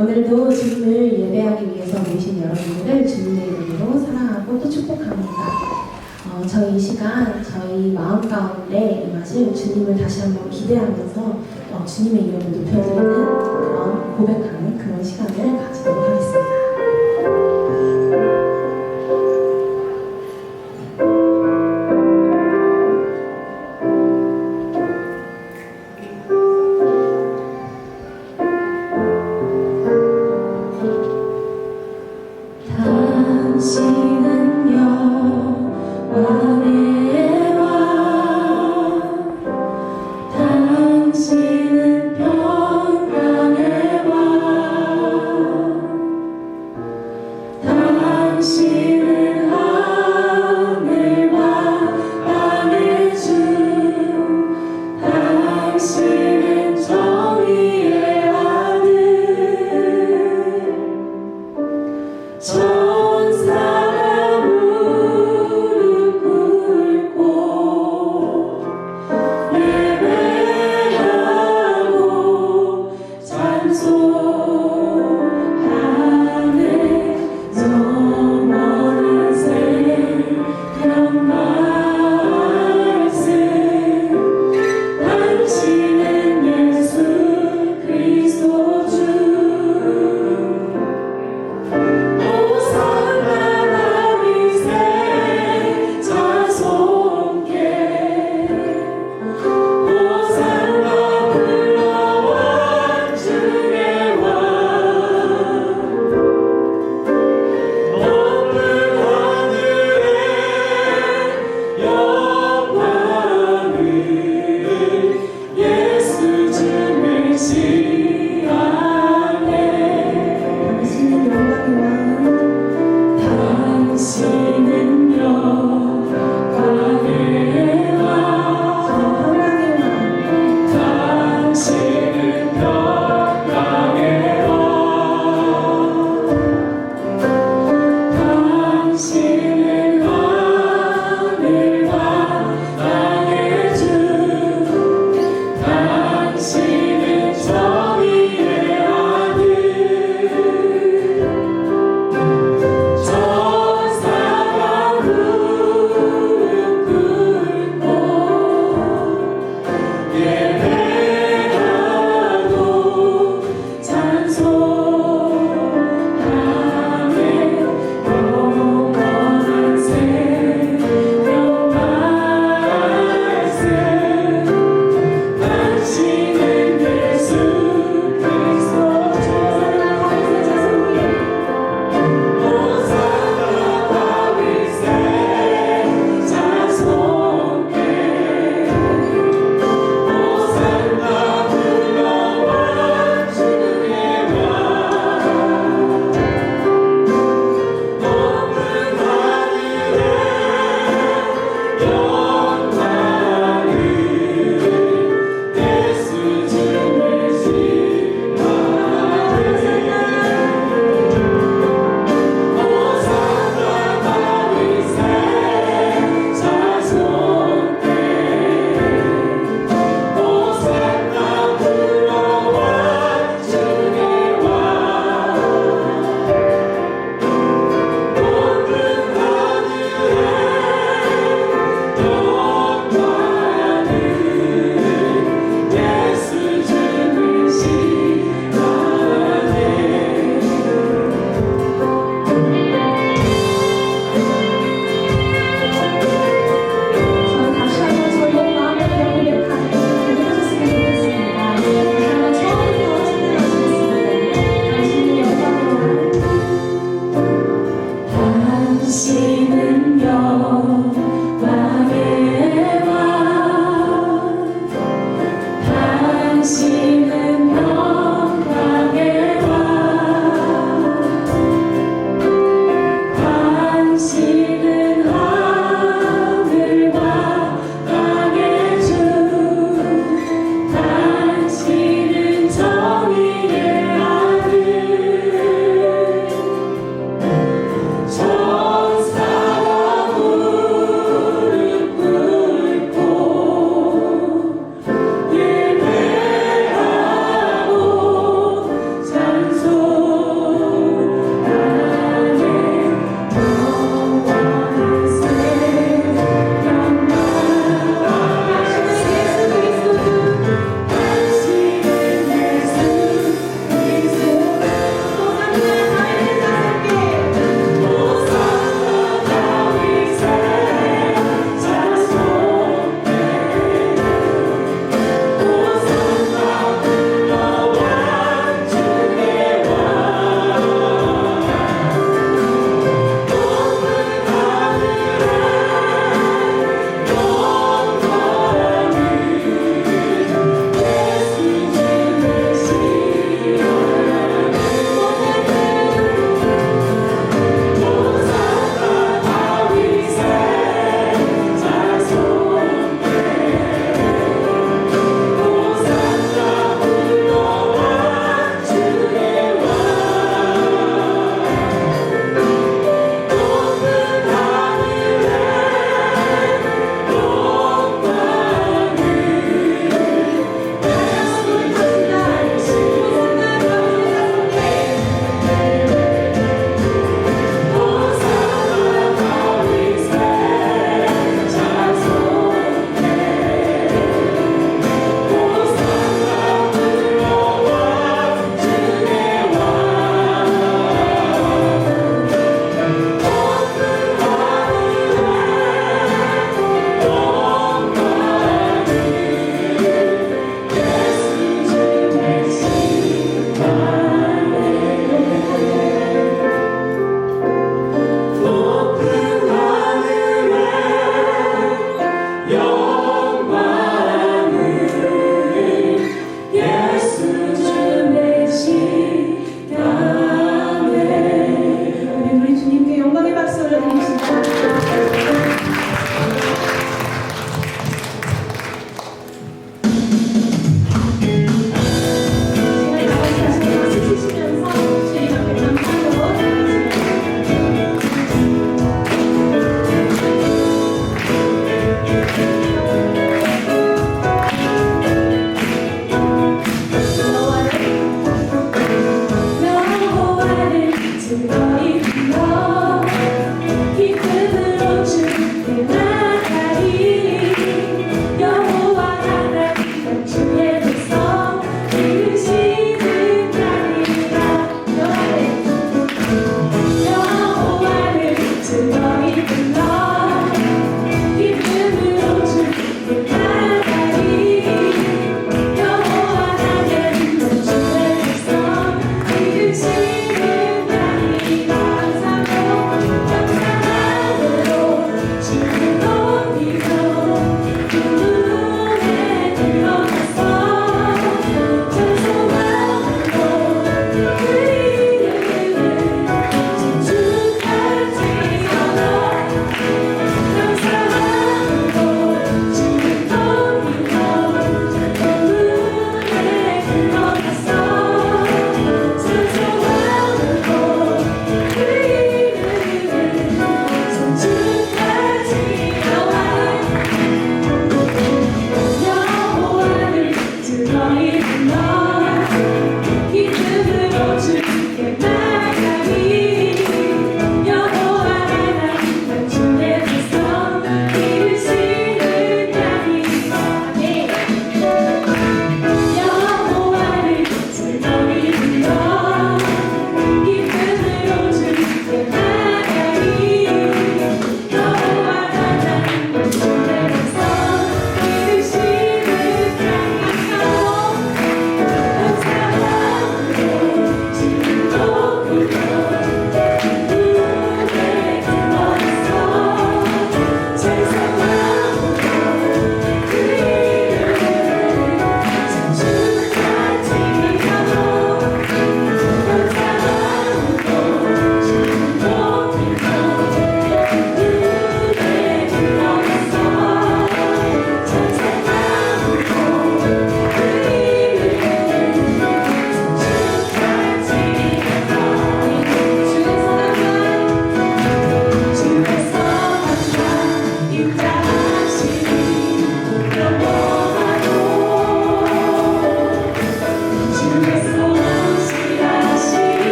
오늘도 주님을 예배하기 위해서 모이신 여러분들을 주님의 이름으로 사랑하고 또 축복합니다. 저희 이 시간, 저희 마음 가운데 임하실 주님을 다시 한번 기대하면서 주님의 이름을 높여드리는 그런 고백하는 그런 시간을 가지도록 하겠습니다. 당신은 영원의 왕, 당신은 평강의 왕.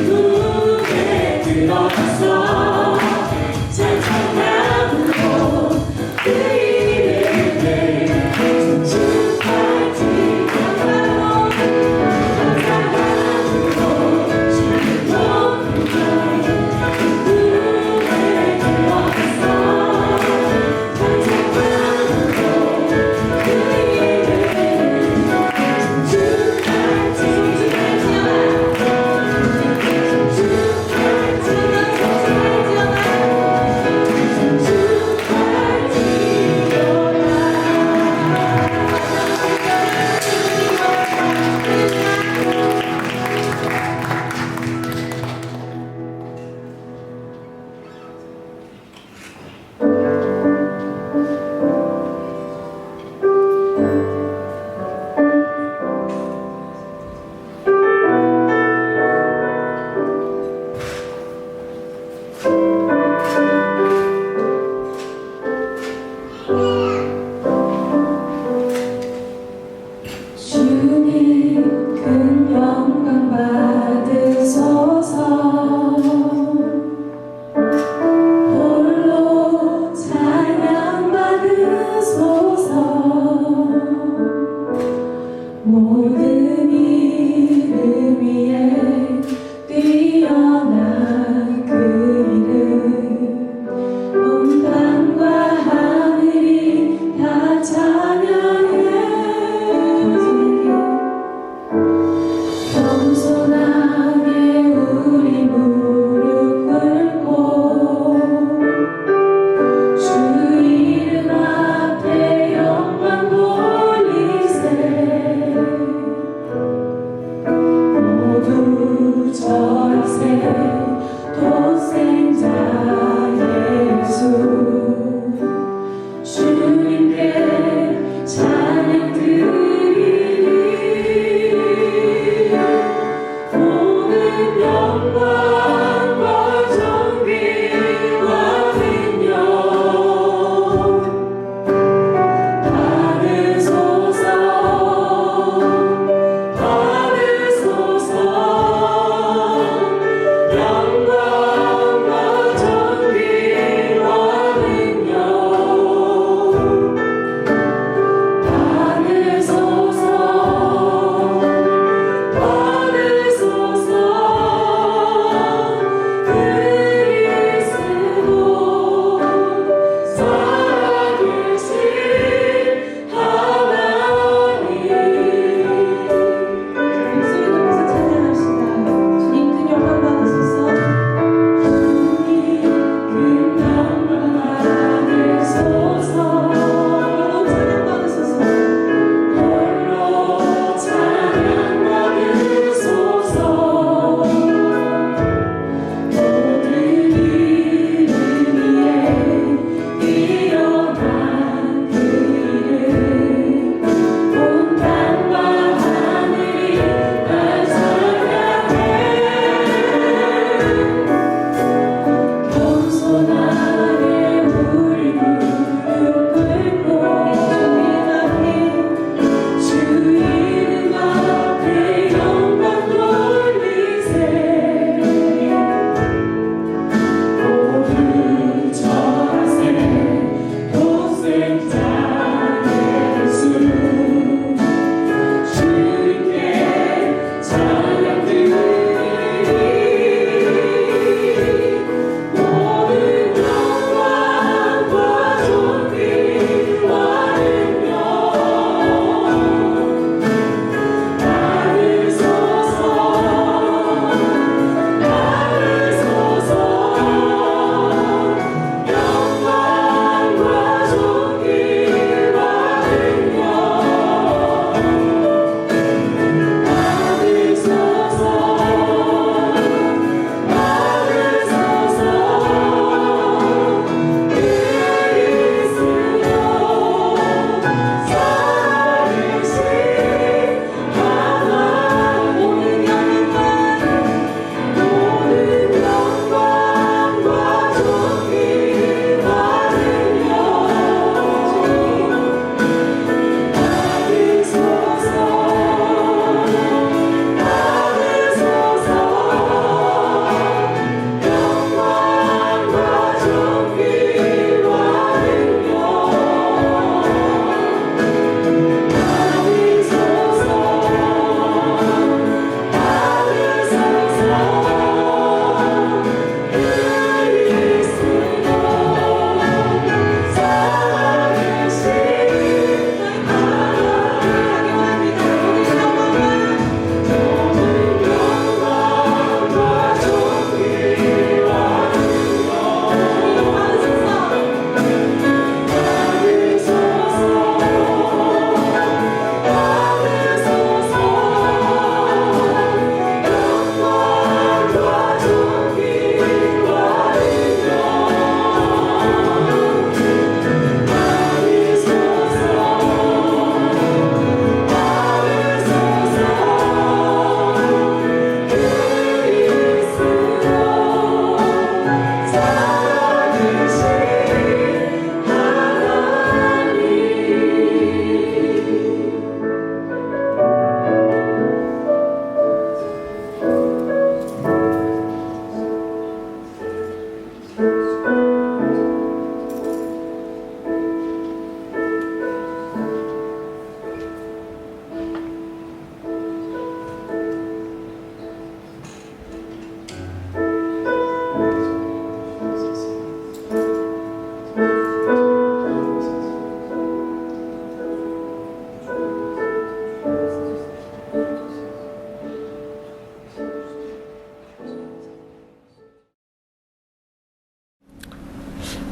눈에 들어가서 찬송함으로 그 이름을 축복하지 감사함으로 주를 높이며 눈에 들어가서 찬송함으로 그 이름을 축복하지 주님 큰 영광 받으소서 홀로 찬양 받으소서 모든 이름 위에 뛰어난 그 이름 온 땅과 하늘이 다 찬양해 겸손하게 우리 무릎 꿇고 주 이름 앞에 영광 돌리세 모두 절세 독생자 예수 주님께 찬양 드리니 모든 영광과 존귀와 능력 받으소서 받으소서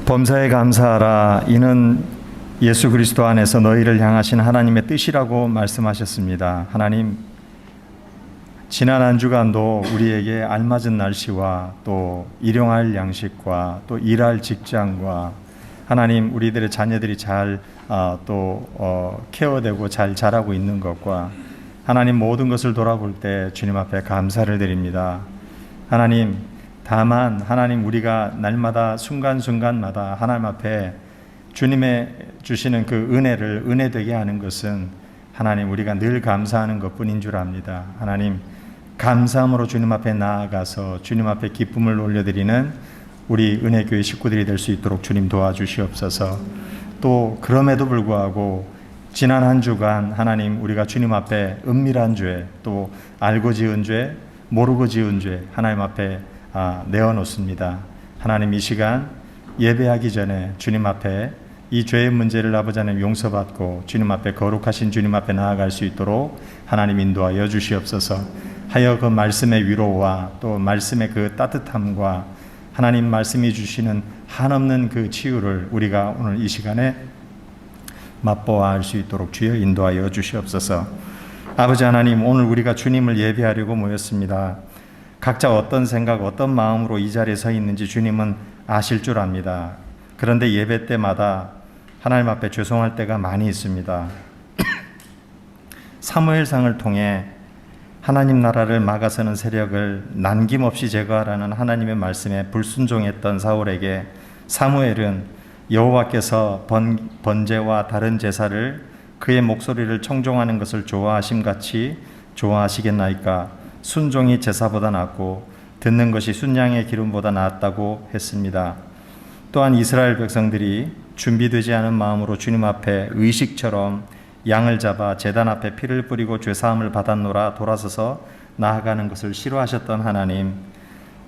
범사에 감사하라. 이는 예수 그리스도 안에서 너희를 향하신 하나님의 뜻이라고 말씀하셨습니다. 하나님, 지난 한 주간도 우리에게 알맞은 날씨와 또 일용할 양식과 또 일할 직장과 하나님 우리들의 자녀들이 잘 케어되고 잘 자라고 있는 것과 하나님 모든 것을 돌아볼 때 주님 앞에 감사를 드립니다. 하나님, 다만 하나님 우리가 날마다 순간순간마다 하나님 앞에 주님의 주시는 그 은혜를 은혜되게 하는 것은 하나님 우리가 늘 감사하는 것뿐인 줄 압니다. 하나님, 감사함으로 주님 앞에 나아가서 주님 앞에 기쁨을 올려드리는 우리 은혜교회 식구들이 될 수 있도록 주님 도와주시옵소서. 또 그럼에도 불구하고 지난 한 주간 하나님 우리가 주님 앞에 은밀한 죄, 또 알고 지은 죄, 모르고 지은 죄 하나님 앞에 내어놓습니다. 하나님, 이 시간 예배하기 전에 주님 앞에 이 죄의 문제를 아버지 하나님 용서받고 주님 앞에 거룩하신 주님 앞에 나아갈 수 있도록 하나님 인도하여 주시옵소서. 하여 그 말씀의 위로와 또 말씀의 그 따뜻함과 하나님 말씀이 주시는 한없는 그 치유를 우리가 오늘 이 시간에 맛보아 할 수 있도록 주여 인도하여 주시옵소서. 아버지 하나님, 오늘 우리가 주님을 예배하려고 모였습니다. 각자 어떤 생각, 어떤 마음으로 이 자리에 서 있는지 주님은 아실 줄 압니다. 그런데 예배 때마다 하나님 앞에 죄송할 때가 많이 있습니다. 사무엘상을 통해 하나님 나라를 막아서는 세력을 남김없이 제거하라는 하나님의 말씀에 불순종했던 사울에게 사무엘은 여호와께서 번제와 다른 제사를 그의 목소리를 청종하는 것을 좋아하심같이 좋아하시겠나이까? 순종이 제사보다 낫고 듣는 것이 순양의 기름보다 낫다고 했습니다. 또한 이스라엘 백성들이 준비되지 않은 마음으로 주님 앞에 의식처럼 양을 잡아 제단 앞에 피를 뿌리고 죄사함을 받았노라 돌아서서 나아가는 것을 싫어하셨던 하나님,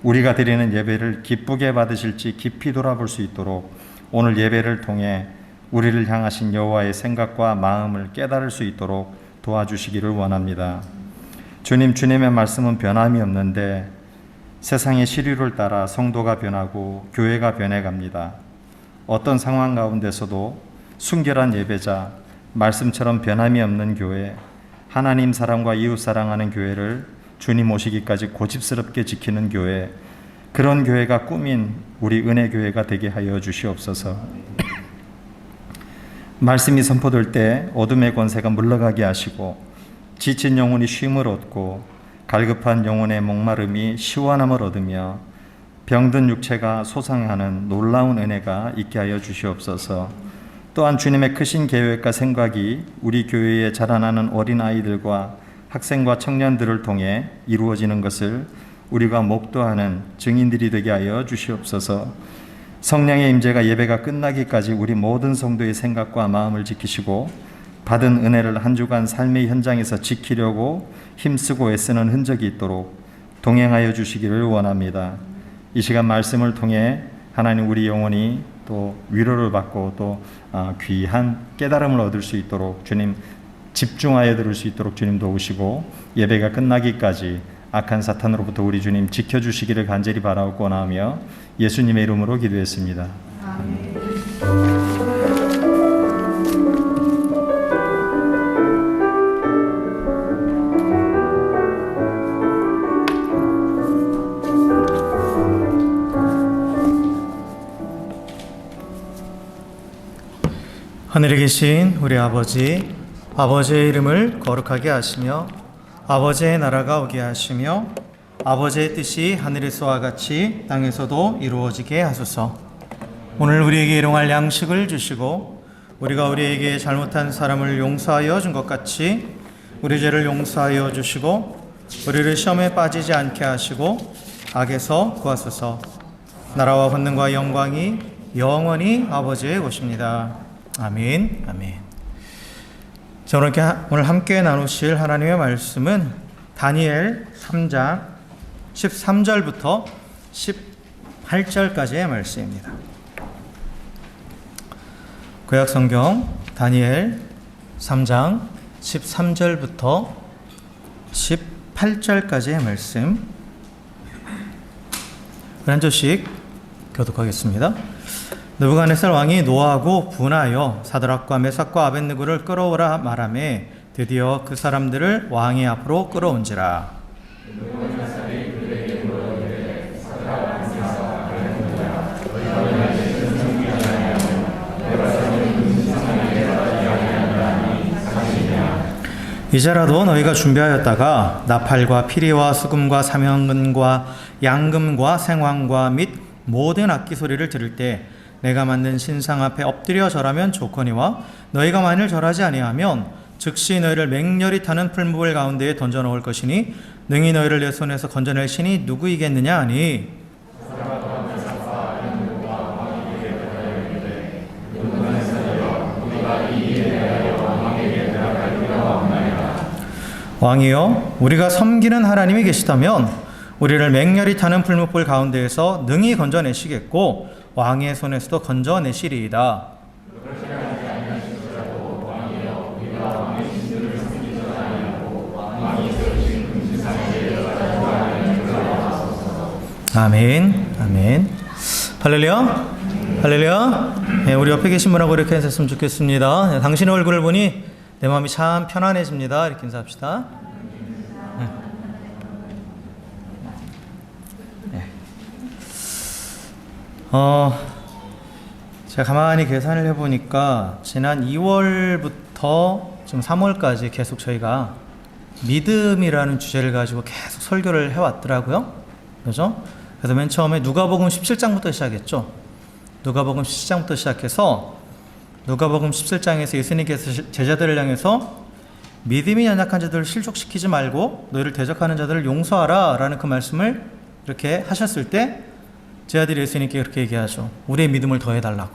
우리가 드리는 예배를 기쁘게 받으실지 깊이 돌아볼 수 있도록 오늘 예배를 통해 우리를 향하신 여호와의 생각과 마음을 깨달을 수 있도록 도와주시기를 원합니다. 주님, 주님의 말씀은 변함이 없는데 세상의 시류를 따라 성도가 변하고 교회가 변해갑니다. 어떤 상황 가운데서도 순결한 예배자, 말씀처럼 변함이 없는 교회, 하나님 사랑과 이웃 사랑하는 교회를 주님 오시기까지 고집스럽게 지키는 교회, 그런 교회가 꾸민 우리 은혜교회가 되게 하여 주시옵소서. 말씀이 선포될 때 어둠의 권세가 물러가게 하시고 지친 영혼이 쉼을 얻고 갈급한 영혼의 목마름이 시원함을 얻으며 병든 육체가 소상하는 놀라운 은혜가 있게 하여 주시옵소서. 또한 주님의 크신 계획과 생각이 우리 교회에 자라나는 어린아이들과 학생과 청년들을 통해 이루어지는 것을 우리가 목도하는 증인들이 되게 하여 주시옵소서. 성령의 임재가 예배가 끝나기까지 우리 모든 성도의 생각과 마음을 지키시고 받은 은혜를 한 주간 삶의 현장에서 지키려고 힘쓰고 애쓰는 흔적이 있도록 동행하여 주시기를 원합니다. 이 시간 말씀을 통해 하나님 우리 영혼이 또 위로를 받고 또 귀한 깨달음을 얻을 수 있도록 주님 집중하여 들을 수 있도록 주님 도우시고 예배가 끝나기까지 악한 사탄으로부터 우리 주님 지켜주시기를 간절히 바라옵고 원하며 예수님의 이름으로 기도했습니다. 아멘. 하늘에 계신 우리 아버지, 아버지의 이름을 거룩하게 하시며 아버지의 나라가 오게 하시며 아버지의 뜻이 하늘에서와 같이 땅에서도 이루어지게 하소서. 오늘 우리에게 일용할 양식을 주시고 우리가 우리에게 잘못한 사람을 용서하여 준 것 같이 우리 죄를 용서하여 주시고 우리를 시험에 빠지지 않게 하시고 악에서 구하소서. 나라와 권능과 영광이 영원히 아버지의 것입니다. 아멘. 아멘. 자, 오늘 함께 나누실 하나님의 말씀은 다니엘 3장 13절부터 18절까지의 말씀입니다. 구약성경 다니엘 3장 13절부터 18절까지의 말씀 한 절씩 교독하겠습니다. 느부갓네살 왕이 노하고 분하여 사드락과 메삭과 아벳느고를 끌어오라 말하매 드디어 그 사람들을 왕의 앞으로 끌어온지라. 이제라도 너희가 준비하였다가 나팔과 피리와 수금과 사명금과 양금과 생황과 및 모든 악기 소리를 들을 때 내가 만든 신상 앞에 엎드려 절하면 좋거니와 너희가 만일 절하지 아니하면 즉시 너희를 맹렬히 타는 풀무불 가운데에 던져 놓을 것이니 능히 너희를 내 손에서 건져낼 신이 누구이겠느냐 하니 왕이여 우리가 섬기는 하나님이 계시다면 우리를 맹렬히 타는 풀무불 가운데에서 능히 건져내시겠고 왕의 손에서도 건져내시리이다. 아멘, 아멘. 할렐루야, 할렐루야. 네, 우리 옆에 계신 분하고 이렇게 인사했으면 좋겠습니다. 네, 당신의 얼굴을 보니 내 마음이 참 편안해집니다. 이렇게 인사합시다. 네. 네. 제가 가만히 계산을 해보니까 지난 2월부터 지금 3월까지 계속 저희가 믿음이라는 주제를 가지고 계속 설교를 해왔더라고요. 그죠? 그래서 맨 처음에 누가복음 17장부터 시작했죠. 누가복음 17장부터 시작해서 누가복음 17장에서 예수님께서 제자들을 향해서 믿음이 연약한 자들을 실족시키지 말고 너희를 대적하는 자들을 용서하라 라는 그 말씀을 이렇게 하셨을 때 제자들이 예수님께 그렇게 얘기하죠. 우리의 믿음을 더해달라고.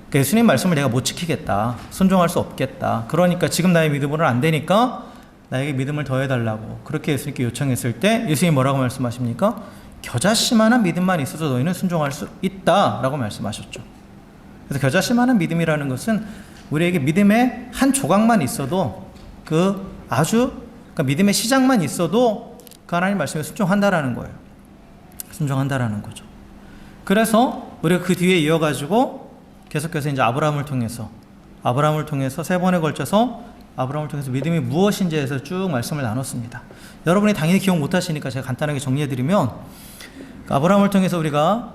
그러니까 예수님 말씀을 내가 못 지키겠다. 순종할 수 없겠다. 그러니까 지금 나의 믿음으로는 안 되니까 나에게 믿음을 더해달라고 그렇게 예수님께 요청했을 때 예수님이 뭐라고 말씀하십니까? 겨자씨만한 믿음만 있어도 너희는 순종할 수 있다 라고 말씀하셨죠. 그래서 겨자씨만한 믿음이라는 것은 우리에게 믿음의 한 조각만 있어도 그러니까 믿음의 시작만 있어도 그 하나님 말씀에 순종한다라는 거예요. 순종한다라는 거죠. 그래서 우리가 그 뒤에 이어가지고 계속해서 이제 아브라함을 통해서 세 번에 걸쳐서 아브라함을 통해서 믿음이 무엇인지에 대해서 쭉 말씀을 나눴습니다. 여러분이 당연히 기억 못하시니까 제가 간단하게 정리해드리면 아브라함을 통해서 우리가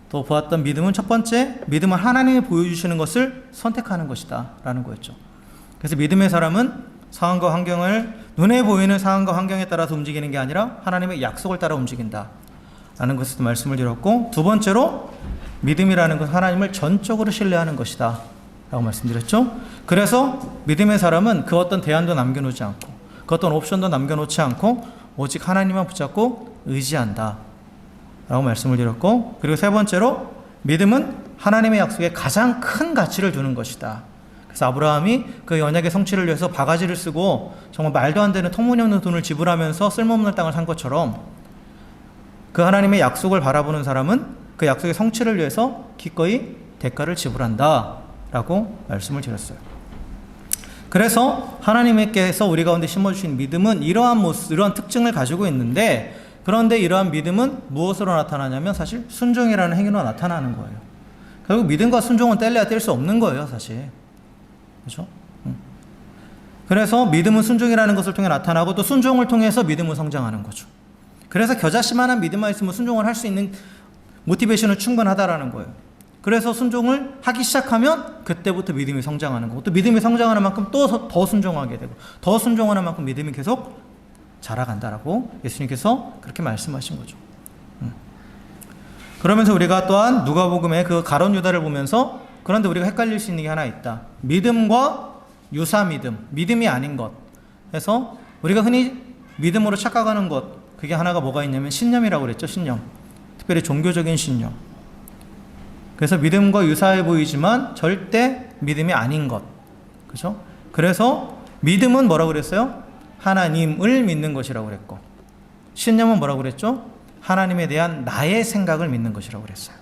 또 보았던 믿음은 첫 번째, 믿음은 하나님이 보여주시는 것을 선택하는 것이다 라는 거였죠. 그래서 믿음의 사람은 상황과 환경을 눈에 보이는 상황과 환경에 따라서 움직이는 게 아니라 하나님의 약속을 따라 움직인다 라는 것에도 말씀을 드렸고, 두 번째로 믿음이라는 것은 하나님을 전적으로 신뢰하는 것이다 라고 말씀드렸죠. 그래서 믿음의 사람은 그 어떤 대안도 남겨놓지 않고 그 어떤 옵션도 남겨놓지 않고 오직 하나님만 붙잡고 의지한다 라고 말씀을 드렸고, 그리고 세 번째로 믿음은 하나님의 약속에 가장 큰 가치를 두는 것이다. 그래서 아브라함이 그 언약의 성취를 위해서 바가지를 쓰고 정말 말도 안 되는 터무니없는 돈을 지불하면서 쓸모없는 땅을 산 것처럼 그 하나님의 약속을 바라보는 사람은 그 약속의 성취를 위해서 기꺼이 대가를 지불한다 라고 말씀을 드렸어요. 그래서 하나님께서 우리 가운데 심어주신 믿음은 이러한 모습, 이러한 특징을 가지고 있는데, 그런데 이러한 믿음은 무엇으로 나타나냐면 사실 순종이라는 행위로 나타나는 거예요. 결국 믿음과 순종은 뗄래야 뗄 수 없는 거예요, 사실. 그렇죠? 그래서 믿음은 순종이라는 것을 통해 나타나고 또 순종을 통해서 믿음은 성장하는 거죠. 그래서 겨자씨만한 믿음만 있으면 순종을 할 수 있는 모티베이션은 충분하다라는 거예요. 그래서 순종을 하기 시작하면 그때부터 믿음이 성장하는 거고, 또 믿음이 성장하는 만큼 또 더 순종하게 되고, 더 순종하는 만큼 믿음이 계속 자라간다라고 예수님께서 그렇게 말씀하신 거죠. 그러면서 우리가 또한 누가복음의 그 가룟 유다를 보면서, 그런데 우리가 헷갈릴 수 있는 게 하나 있다. 믿음과 유사 믿음, 믿음이 아닌 것. 그래서 우리가 흔히 믿음으로 착각하는 것, 그게 하나가 뭐가 있냐면 신념이라고 그랬죠. 신념. 특별히 종교적인 신념. 그래서 믿음과 유사해 보이지만 절대 믿음이 아닌 것. 그렇죠? 그래서 믿음은 뭐라고 그랬어요? 하나님을 믿는 것이라고 그랬고, 신념은 뭐라고 그랬죠? 하나님에 대한 나의 생각을 믿는 것이라고 그랬어요.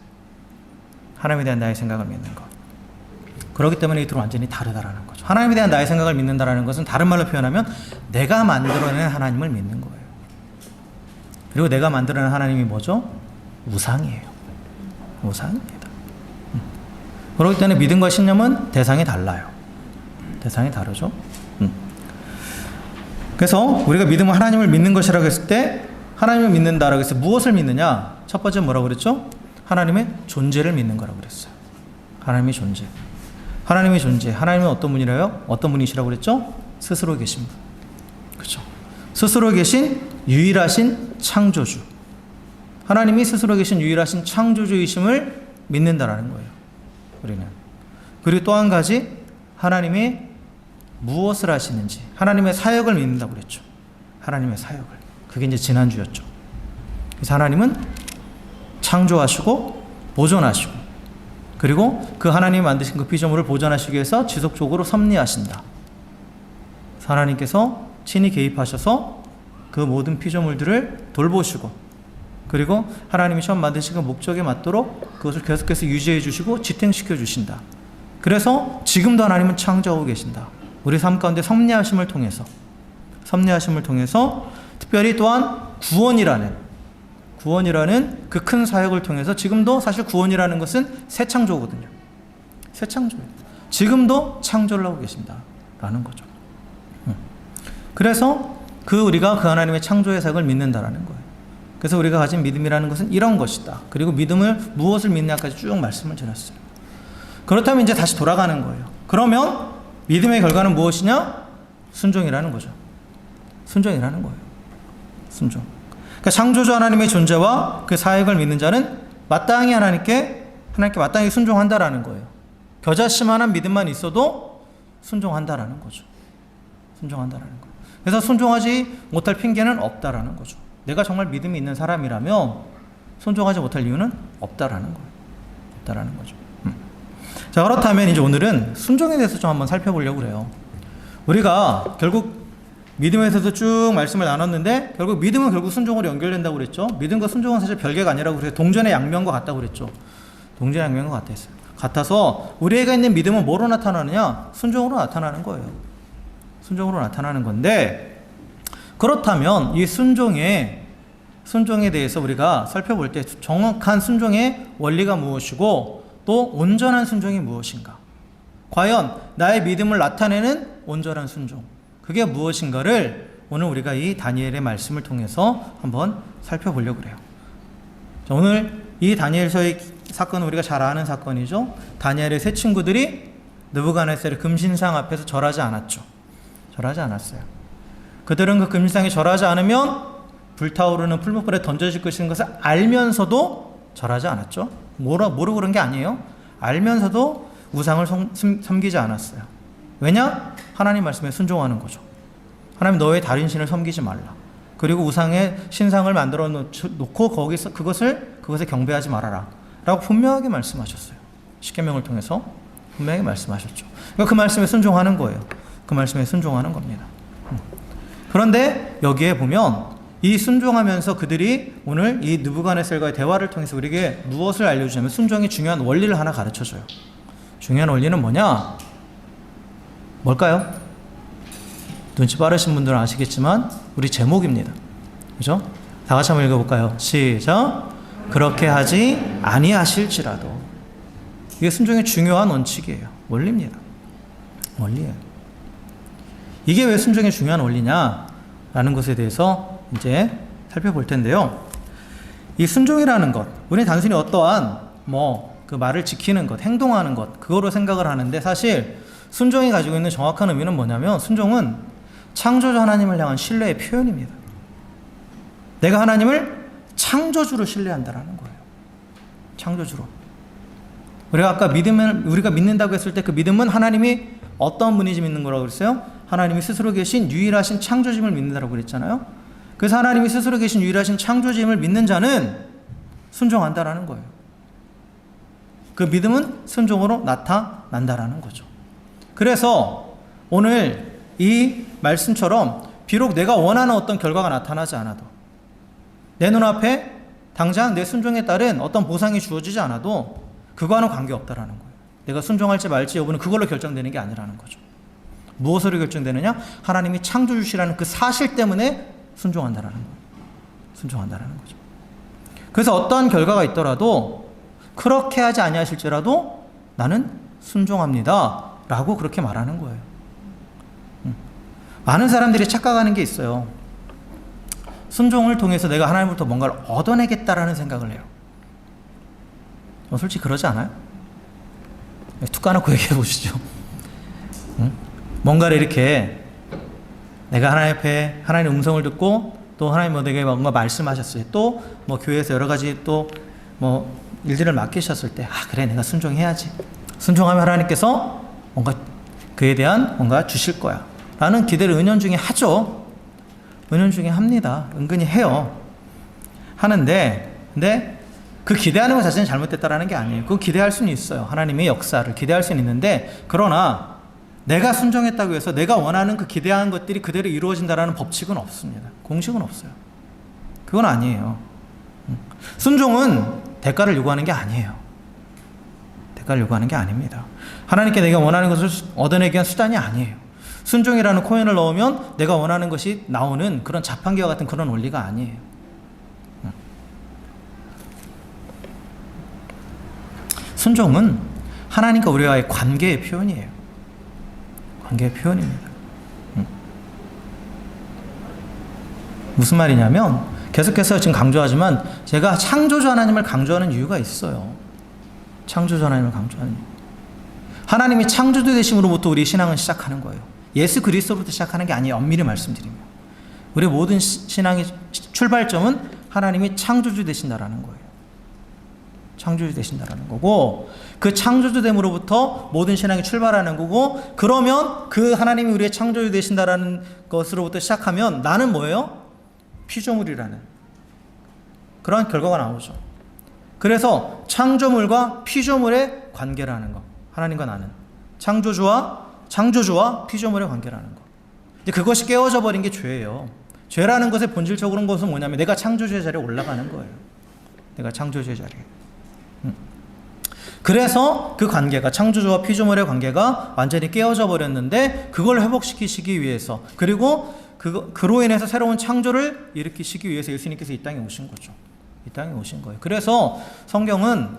하나님에 대한 나의 생각을 믿는 것. 그렇기 때문에 이 둘은 완전히 다르다라는 거죠. 하나님에 대한 나의 생각을 믿는다라는 것은 다른 말로 표현하면 내가 만들어낸 하나님을 믿는 거예요. 그리고 내가 만들어낸 하나님이 뭐죠? 우상이에요. 우상입니다. 그렇기 때문에 믿음과 신념은 대상이 달라요. 대상이 다르죠. 그래서 우리가 믿음은 하나님을 믿는 것이라고 했을 때 하나님을 믿는다라고 해서 무엇을 믿느냐? 첫 번째 뭐라고 그랬죠? 하나님의 존재를 믿는 거라고 그랬어요. 하나님의 존재. 하나님의 존재. 하나님은 어떤 분이래요? 어떤 분이시라고 그랬죠? 스스로 계신 분. 그렇죠. 스스로 계신 유일하신 창조주. 하나님이 스스로 계신 유일하신 창조주이심을 믿는다라는 거예요. 우리는. 그리고 또 한 가지 하나님이 무엇을 하시는지 하나님의 사역을 믿는다고 그랬죠. 하나님의 사역을. 그게 이제 지난주였죠. 그래서 하나님은 창조하시고 보존하시고 그리고 그 하나님이 만드신 그 피조물을 보존하시기 위해서 지속적으로 섭리하신다. 하나님께서 친히 개입하셔서 그 모든 피조물들을 돌보시고 그리고 하나님이 처음 만드신 그 목적에 맞도록 그것을 계속해서 유지해 주시고 지탱시켜 주신다. 그래서 지금도 하나님은 창조하고 계신다. 우리 삶 가운데 섭리하심을 통해서 특별히 또한 구원이라는 그 큰 사역을 통해서 지금도 사실 구원이라는 것은 새 창조거든요. 새 창조예요. 지금도 창조를 하고 계신다라는 거죠. 그래서 우리가 그 하나님의 창조의 사역을 믿는다라는 거예요. 그래서 우리가 가진 믿음이라는 것은 이런 것이다. 그리고 믿음을 무엇을 믿느냐까지 쭉 말씀을 드렸어요. 그렇다면 이제 다시 돌아가는 거예요. 그러면 믿음의 결과는 무엇이냐? 순종이라는 거죠. 순종이라는 거예요. 순종. 그러니까 창조주 하나님의 존재와 그 사역을 믿는 자는 마땅히 하나님께 마땅히 순종한다라는 거예요. 겨자씨만한 믿음만 있어도 순종한다라는 거죠. 순종한다라는 거예요. 그래서 순종하지 못할 핑계는 없다라는 거죠. 내가 정말 믿음이 있는 사람이라면 순종하지 못할 이유는 없다라는 거예요. 없다라는 거죠. 자, 그렇다면 이제 오늘은 순종에 대해서 좀 한번 살펴보려고 그래요. 우리가 결국 믿음에서도 쭉 말씀을 나눴는데 믿음은 결국 순종으로 연결된다고 그랬죠. 믿음과 순종은 사실 별개가 아니라고 그래서 동전의 양면과 같다고 그랬죠. 동전의 양면과 같다 했어요. 같아서 우리에게 있는 믿음은 뭐로 나타나느냐? 순종으로 나타나는 거예요. 순종으로 나타나는 건데 그렇다면 이 순종에 대해서 우리가 살펴볼 때 정확한 순종의 원리가 무엇이고 또 온전한 순종이 무엇인가? 과연 나의 믿음을 나타내는 온전한 순종 그게 무엇인가를 오늘 우리가 이 다니엘의 말씀을 통해서 한번 살펴보려고 그래요. 자, 오늘 이 다니엘서의 사건은 우리가 잘 아는 사건이죠. 다니엘의 세 친구들이 느부갓네살의 금신상 앞에서 절하지 않았죠. 절하지 않았어요. 그들은 그 금신상에 절하지 않으면 불타오르는 풀무불에 던져질 것인 것을 알면서도 절하지 않았죠. 모르고 그런 게 아니에요. 알면서도 우상을 섬기지 않았어요. 왜냐? 하나님 말씀에 순종하는 거죠. 하나님 너의 다른 신을 섬기지 말라. 그리고 우상의 신상을 만들어 놓고 거기서 그것에 경배하지 말아라. 라고 분명하게 말씀하셨어요. 십계명을 통해서 분명하게 말씀하셨죠. 그러니까 그 말씀에 순종하는 거예요. 그 말씀에 순종하는 겁니다. 그런데 여기에 보면 이 순종하면서 그들이 오늘 이 느부갓네살과의 대화를 통해서 우리에게 무엇을 알려주냐면 순종의 중요한 원리를 하나 가르쳐줘요. 중요한 원리는 뭐냐? 뭘까요? 눈치 빠르신 분들은 아시겠지만 우리 제목입니다. 그죠? 다 같이 한번 읽어볼까요? 시작. 그렇게 하지 아니하실지라도. 이게 순종의 중요한 원칙이에요. 원리입니다. 원리예요. 이게 왜 순종의 중요한 원리냐라는 것에 대해서 이제 살펴볼 텐데요. 이 순종이라는 것, 우리는 단순히 어떠한 그 말을 지키는 것, 행동하는 것, 그거로 생각을 하는데 사실 순종이 가지고 있는 정확한 의미는 뭐냐면 순종은 창조주 하나님을 향한 신뢰의 표현입니다. 내가 하나님을 창조주로 신뢰한다라는 거예요. 창조주로. 우리가 아까 우리가 믿는다고 했을 때 그 믿음은 하나님이 어떤 분인지 믿는 거라고 그랬어요? 하나님이 스스로 계신 유일하신 창조주임을 믿는다라고 그랬잖아요. 그래서 하나님이 스스로 계신 유일하신 창조주임을 믿는 자는 순종한다라는 거예요. 그 믿음은 순종으로 나타난다라는 거죠. 그래서 오늘 이 말씀처럼 비록 내가 원하는 어떤 결과가 나타나지 않아도 내 눈앞에 당장 내 순종에 따른 어떤 보상이 주어지지 않아도 그거와는 관계없다라는 거예요. 내가 순종할지 말지 여부는 그걸로 결정되는 게 아니라는 거죠. 무엇으로 결정되느냐? 하나님이 창조주시라는 그 사실 때문에 순종한다라는 거예요. 순종한다라는 거죠. 그래서 어떠한 결과가 있더라도 그렇게 하지 아니하실지라도 나는 순종합니다 라고 그렇게 말하는 거예요. 많은 사람들이 착각하는 게 있어요. 순종을 통해서 내가 하나님으로부터 뭔가를 얻어내겠다라는 생각을 해요. 솔직히 그러지 않아요? 툭 까놓고 얘기해 보시죠. 뭔가를 이렇게 내가 하나님 앞에 하나님의 음성을 듣고 또 하나님 내게 뭔가 말씀하셨어요. 또 뭐 교회에서 여러 가지 또 뭐 일들을 맡기셨을 때 그래 내가 순종해야지. 순종하면 하나님께서 뭔가 그에 대한 뭔가 주실 거야 라는 기대를 은연중에 하죠. 은연중에 합니다. 은근히 해요. 하는데 근데 그 기대하는 것 자체는 잘못됐다라는 게 아니에요. 그거 기대할 수는 있어요. 하나님의 역사를 기대할 수는 있는데 그러나 내가 순종했다고 해서 내가 원하는 그 기대하는 것들이 그대로 이루어진다라는 법칙은 없습니다. 공식은 없어요. 그건 아니에요. 순종은 대가를 요구하는 게 아니에요. 대가를 요구하는 게 아닙니다. 하나님께 내가 원하는 것을 얻어내기 위한 수단이 아니에요. 순종이라는 코인을 넣으면 내가 원하는 것이 나오는 그런 자판기와 같은 그런 원리가 아니에요. 순종은 하나님과 우리와의 관계의 표현이에요. 관계의 표현입니다. 무슨 말이냐면 계속해서 지금 강조하지만 제가 창조주 하나님을 강조하는 이유가 있어요. 창조주 하나님을 강조하는 이유. 하나님이 창조주 되심으로부터 우리 신앙은 시작하는 거예요. 예수 그리스도부터 시작하는 게 아니에요. 엄밀히 말씀드리면 우리 모든 신앙의 출발점은 하나님이 창조주 되신다라는 거예요. 창조주 되신다라는 거고 그 창조주됨으로부터 모든 신앙이 출발하는 거고 그러면 그 하나님이 우리의 창조주 되신다라는 것으로부터 시작하면 나는 뭐예요? 피조물이라는 그런 결과가 나오죠. 그래서 창조물과 피조물의 관계라는 거 하나님과 나는 창조주와 피조물의 관계라는 거 이제 그것이 깨어져 버린 게 죄예요. 죄라는 것의 본질적으로는 것은 뭐냐면 내가 창조주의 자리에 올라가는 거예요. 내가 창조주의 자리에 그래서 그 관계가 창조주와 피조물의 관계가 완전히 깨어져 버렸는데 그걸 회복시키시기 위해서 그리고 그로 인해서 새로운 창조를 일으키시기 위해서 예수님께서 이 땅에 오신 거죠. 이 땅에 오신 거예요. 그래서 성경은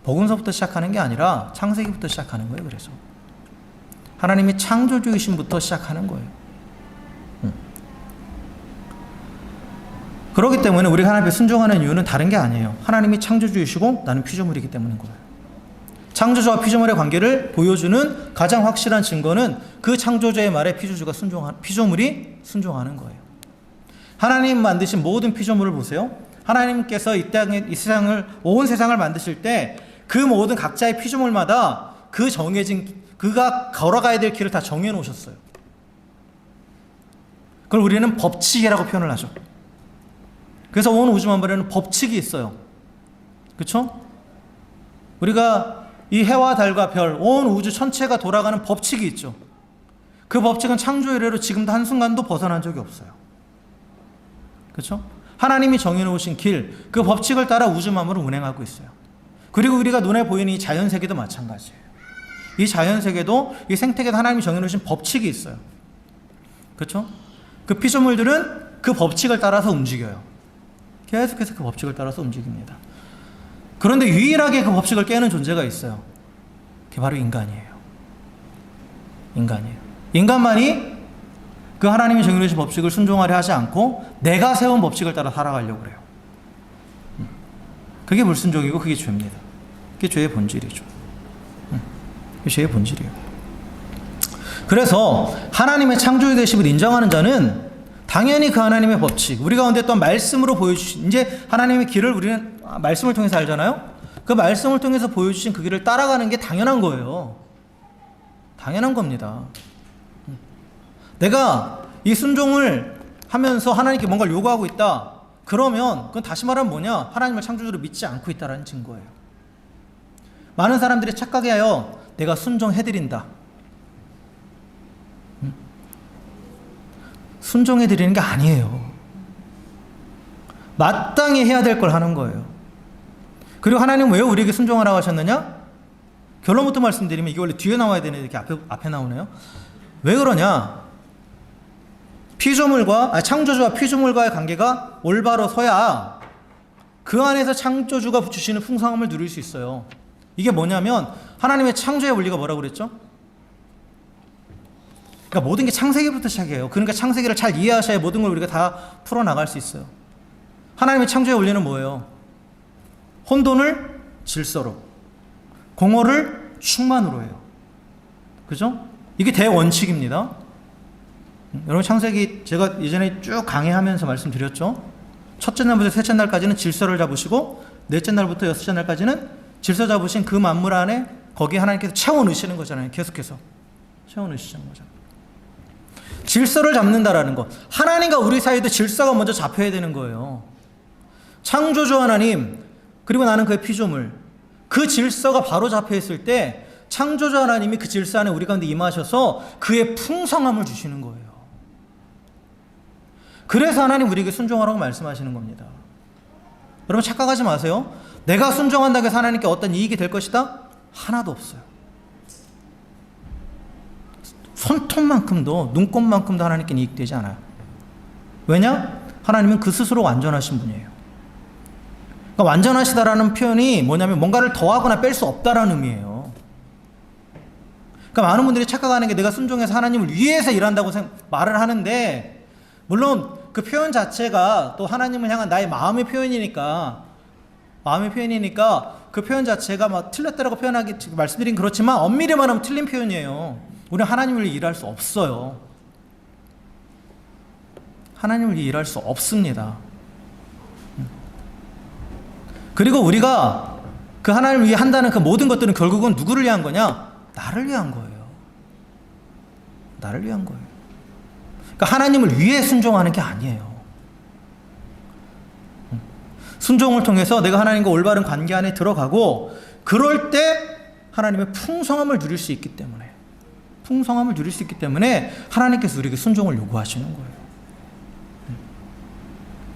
복음서부터 시작하는 게 아니라 창세기부터 시작하는 거예요. 그래서 하나님이 창조주이심부터 시작하는 거예요. 그렇기 때문에 우리가 하나님께 순종하는 이유는 다른 게 아니에요. 하나님이 창조주이시고 나는 피조물이기 때문인 거예요. 창조주와 피조물의 관계를 보여주는 가장 확실한 증거는 그 창조주의 말에 피조물이 순종하는 거예요. 하나님 만드신 모든 피조물을 보세요. 하나님께서 이 땅에 이 세상을 온 세상을 만드실 때 그 모든 각자의 피조물마다 그 정해진 그가 걸어가야 될 길을 다 정해 놓으셨어요. 그걸 우리는 법칙이라고 표현을 하죠. 그래서 온 우주 만물에는 법칙이 있어요. 그렇죠? 우리가 이 해와 달과 별, 온 우주 전체가 돌아가는 법칙이 있죠. 그 법칙은 창조 이래로 지금도 한순간도 벗어난 적이 없어요. 그렇죠? 하나님이 정해놓으신 길, 그 법칙을 따라 우주 만물을 운행하고 있어요. 그리고 우리가 눈에 보이는 이 자연세계도 마찬가지예요. 이 자연세계도 이 생태계도 하나님이 정해놓으신 법칙이 있어요. 그렇죠? 그 피조물들은 그 법칙을 따라서 움직여요. 계속해서 그 법칙을 따라서 움직입니다. 그런데 유일하게 그 법칙을 깨는 존재가 있어요. 그게 바로 인간이에요. 인간이에요. 인간만이 그 하나님이 정해놓으신 법칙을 순종하려 하지 않고 내가 세운 법칙을 따라 살아가려고 그래요. 그게 불순종이고 그게 죄입니다. 그게 죄의 본질이죠. 그게 죄의 본질이에요. 그래서 하나님의 창조주 되심을 인정하는 자는 당연히 그 하나님의 법칙, 우리 가운데 또한 말씀으로 보여주신, 이제 하나님의 길을 우리는 말씀을 통해서 알잖아요. 그 말씀을 통해서 보여주신 그 길을 따라가는 게 당연한 거예요. 당연한 겁니다. 내가 이 순종을 하면서 하나님께 뭔가를 요구하고 있다. 그러면 그건 다시 말하면 뭐냐? 하나님을 창조주로 믿지 않고 있다는 증거예요. 많은 사람들이 착각해요. 내가 순종해드린다. 순종해드리는 게 아니에요. 마땅히 해야 될 걸 하는 거예요. 그리고 하나님은 왜 우리에게 순종하라고 하셨느냐? 결론부터 말씀드리면 이게 원래 뒤에 나와야 되는데 이렇게 앞에 나오네요. 왜 그러냐? 창조주와 피조물과의 관계가 올바로 서야 그 안에서 창조주가 주시는 풍성함을 누릴 수 있어요. 이게 뭐냐면 하나님의 창조의 원리가 뭐라고 그랬죠? 그러니까 모든 게 창세기부터 시작해요. 그러니까 창세기를 잘 이해하셔야 모든 걸 우리가 다 풀어나갈 수 있어요. 하나님의 창조의 원리는 뭐예요? 혼돈을 질서로, 공허를 충만으로 해요. 그죠? 이게 대원칙입니다. 여러분 창세기 제가 예전에 쭉 강의하면서 말씀드렸죠. 첫째 날부터 셋째 날까지는 질서를 잡으시고 넷째 날부터 여섯째 날까지는 질서 잡으신 그 만물 안에 거기에 하나님께서 채워 넣으시는 거잖아요. 계속해서 채워 넣으시는 거잖아요. 질서를 잡는다라는 것. 하나님과 우리 사이도 질서가 먼저 잡혀야 되는 거예요. 창조주 하나님, 그리고 나는 그의 피조물. 그 질서가 바로 잡혀 있을 때 창조주 하나님이 그 질서 안에 우리 가운데 임하셔서 그의 풍성함을 주시는 거예요. 그래서 하나님 우리에게 순종하라고 말씀하시는 겁니다. 여러분 착각하지 마세요. 내가 순종한다고 해서 하나님께 어떤 이익이 될 것이다? 하나도 없어요. 손톱만큼도, 눈곱만큼도 하나님께 이익되지 않아요. 왜냐? 하나님은 그 스스로 완전하신 분이에요. 그러니까 완전하시다라는 표현이 뭐냐면 뭔가를 더하거나 뺄 수 없다라는 의미예요. 그러니까 많은 분들이 착각하는 게 내가 순종해서 하나님을 위해서 일한다고 말을 하는데, 물론 그 표현 자체가 또 하나님을 향한 나의 마음의 표현이니까 그 표현 자체가 막 틀렸다라고 표현하기 말씀드린 그렇지만 엄밀히 말하면 틀린 표현이에요. 우리는 하나님을 위해 일할 수 없어요. 하나님을 위해 일할 수 없습니다. 그리고 우리가 그 하나님을 위해 한다는 그 모든 것들은 결국은 누구를 위한 거냐? 나를 위한 거예요. 나를 위한 거예요. 그러니까 하나님을 위해 순종하는 게 아니에요. 순종을 통해서 내가 하나님과 올바른 관계 안에 들어가고, 그럴 때 하나님의 풍성함을 누릴 수 있기 때문에, 하나님께서 우리에게 순종을 요구하시는 거예요.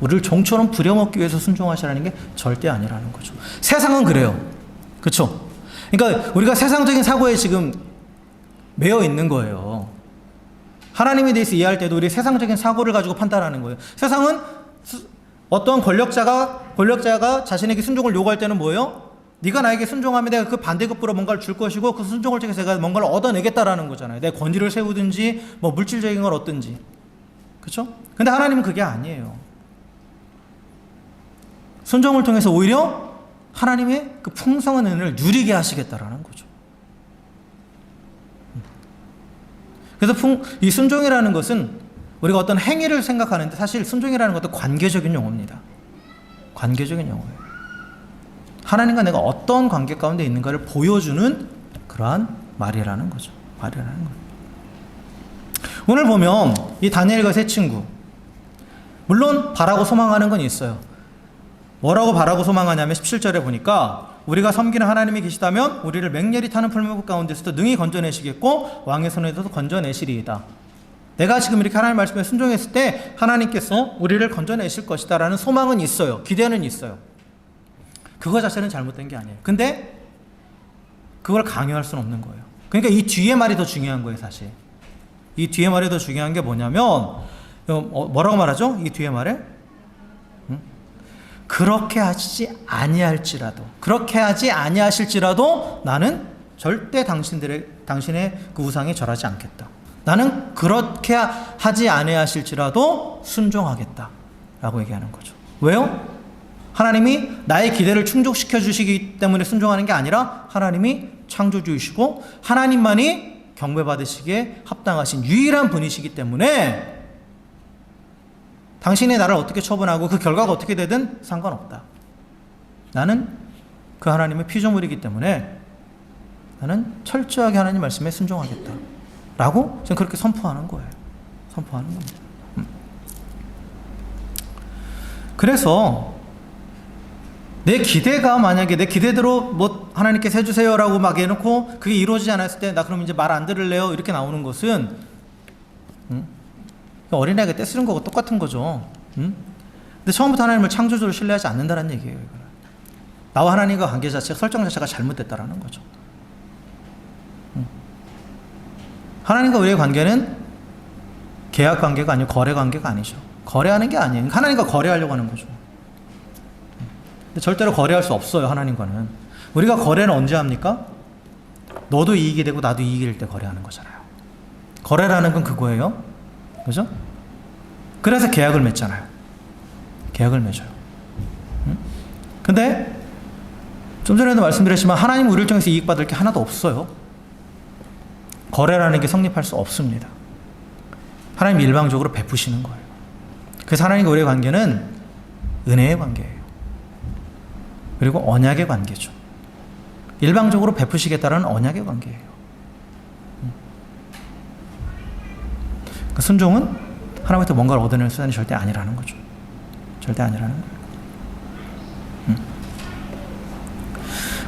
우리를 종처럼 부려먹기 위해서 순종하시라는 게 절대 아니라는 거죠. 세상은 그래요. 그렇죠? 그러니까 우리가 세상적인 사고에 지금 매여 있는 거예요. 하나님에 대해서 이해할 때도 우리 세상적인 사고를 가지고 판단하는 거예요. 세상은 어떤 권력자가 자신에게 순종을 요구할 때는 뭐예요? 네가 나에게 순종하면 내가 그 반대급부로 뭔가를 줄 것이고 그 순종을 통해서 내가 뭔가를 얻어내겠다라는 거잖아요. 내 권위를 세우든지 뭐 물질적인 걸 얻든지. 그렇죠? 근데 하나님은 그게 아니에요. 순종을 통해서 오히려 하나님의 그 풍성한 은혜를 누리게 하시겠다라는 거죠. 그래서 이 순종이라는 것은 우리가 어떤 행위를 생각하는데 사실 순종이라는 것도 관계적인 용어입니다. 관계적인 용어예요. 하나님과 내가 어떤 관계 가운데 있는가를 보여주는 그러한 말이라는 거죠. 말이라는 거예요. 오늘 보면 이 다니엘과 세 친구, 물론 바라고 소망하는 건 있어요. 뭐라고 바라고 소망하냐면 17절에 보니까 우리가 섬기는 하나님이 계시다면 우리를 맹렬히 타는 풀무불 가운데서도 능히 건져내시겠고 왕의 손에서도 건져내시리이다. 내가 지금 이렇게 하나님 말씀에 순종했을 때 하나님께서 우리를 건져내실 것이다 라는 소망은 있어요. 기대는 있어요. 그거 자체는 잘못된 게 아니에요. 근데 그걸 강요할 수는 없는 거예요. 그러니까 이 뒤에 말이 더 중요한 거예요. 사실 이 뒤에 말이 더 중요한 게 뭐냐면 뭐라고 말하죠? 이 뒤에 말에 그렇게 하지 아니할지라도, 그렇게 하지 아니하실지라도 나는 절대 당신의 그 우상에 절하지 않겠다. 나는 그렇게 하지 아니하실지라도 순종하겠다 라고 얘기하는 거죠. 왜요? 하나님이 나의 기대를 충족시켜 주시기 때문에 순종하는 게 아니라 하나님이 창조주이시고 하나님만이 경배받으시기에 합당하신 유일한 분이시기 때문에 당신이 나를 어떻게 처분하고 그 결과가 어떻게 되든 상관없다. 나는 그 하나님의 피조물이기 때문에 나는 철저하게 하나님 말씀에 순종하겠다 라고 지금 그렇게 선포하는 거예요. 선포하는 겁니다. 그래서 내 기대가 만약에 내 기대대로 뭐 하나님께서 해주세요 라고 막 해놓고 그게 이루어지지 않았을 때 나 그럼 이제 말 안 들을래요 이렇게 나오는 것은 어린아이가 떼쓰는 거하고 똑같은 거죠. 근데 처음부터 하나님을 창조주를 신뢰하지 않는다는 얘기예요. 이거는. 나와 하나님과 관계 자체가 설정 자체가 잘못됐다라는 거죠. 하나님과 우리의 관계는 계약 관계가 아니고 거래 관계가 아니죠. 거래하는 게 아니에요. 하나님과 거래하려고 하는 거죠. 근데 절대로 거래할 수 없어요. 하나님과는. 우리가 거래는 언제 합니까? 너도 이익이 되고 나도 이익이 될 때 거래하는 거잖아요. 거래라는 건 그거예요. 그죠? 그래서 계약을 맺잖아요. 계약을 맺어요. 응? 근데 좀 전에도 말씀드렸지만 하나님은 우리를 통해서 이익 받을 게 하나도 없어요. 거래라는 게 성립할 수 없습니다. 하나님 일방적으로 베푸시는 거예요. 그래서 하나님과 우리의 관계는 은혜의 관계예요. 그리고 언약의 관계죠. 일방적으로 베푸시겠다는 언약의 관계예요. 그 순종은 하나님한테 뭔가를 얻어내는 수단이 절대 아니라는 거죠. 절대 아니라는 거예요.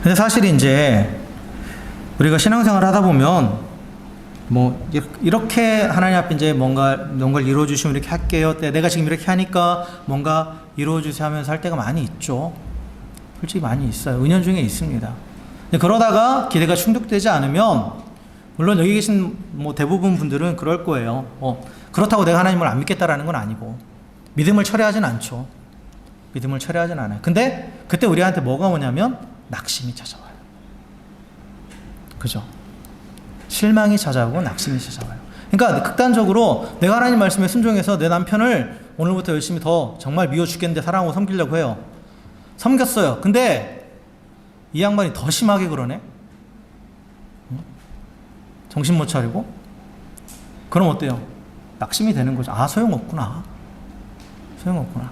근데 사실 이제 우리가 신앙생활을 하다 보면 뭐 이렇게 하나님 앞에 이제 뭔가를 이루어 주시면 이렇게 할게요. 내가 지금 이렇게 하니까 뭔가 이루어 주세요 하면서 할 때가 많이 있죠. 솔직히 많이 있어요. 은연중에 있습니다. 근데 그러다가 기대가 충족되지 않으면 물론 여기 계신 뭐 대부분 분들은 그럴 거예요. 그렇다고 내가 하나님을 안 믿겠다라는 건 아니고 믿음을 철회하진 않죠. 믿음을 철회하진 않아요. 근데 그때 우리한테 뭐가 오냐면 낙심이 찾아와요. 그죠? 실망이 찾아오고 낙심이 찾아와요. 그러니까 극단적으로 내가 하나님 말씀에 순종해서 내 남편을 오늘부터 열심히 더 정말 미워 죽겠는데 사랑하고 섬기려고 해요. 섬겼어요. 근데 이 양반이 더 심하게 그러네? 정신 못 차리고? 그럼 어때요? 낙심이 되는 거죠. 아, 소용없구나. 소용없구나.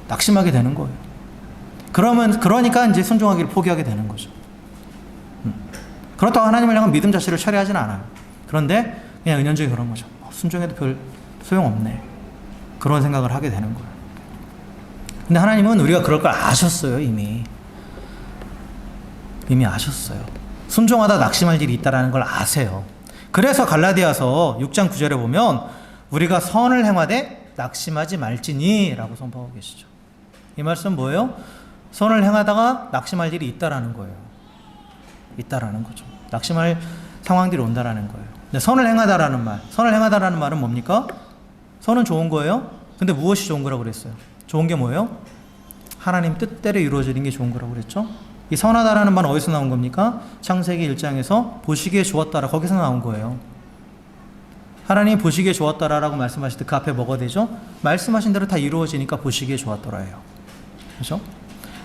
낙심하게 되는 거예요. 그러니까 이제 순종하기를 포기하게 되는 거죠. 그렇다고 하나님을 향한 믿음 자체를 철회하진 않아요. 그런데 그냥 은연중에 그런 거죠. 순종해도 별 소용없네. 그런 생각을 하게 되는 거예요. 근데 하나님은 우리가 그럴 걸 아셨어요. 이미 아셨어요. 순종하다 낙심할 일이 있다는 걸 아세요. 그래서 갈라디아서 6장 9절에 보면 우리가 선을 행하되 낙심하지 말지니 라고 선포하고 계시죠. 이 말씀은 뭐예요? 선을 행하다가 낙심할 일이 있다라는 거예요. 있다라는 거죠. 낙심할 상황들이 온다라는 거예요. 근데 선을 행하다라는 말은 뭡니까? 선은 좋은 거예요. 근데 무엇이 좋은 거라고 그랬어요? 좋은 게 뭐예요? 하나님 뜻대로 이루어지는 게 좋은 거라고 그랬죠. 이 선하다라는 말은 어디서 나온 겁니까? 창세기 1장에서 보시기에 좋았다라, 거기서 나온 거예요. 하나님 보시기에 좋았다라고 말씀하실 때 그 앞에 뭐가 되죠? 말씀하신 대로 다 이루어지니까 보시기에 좋았더라예요. 그렇죠?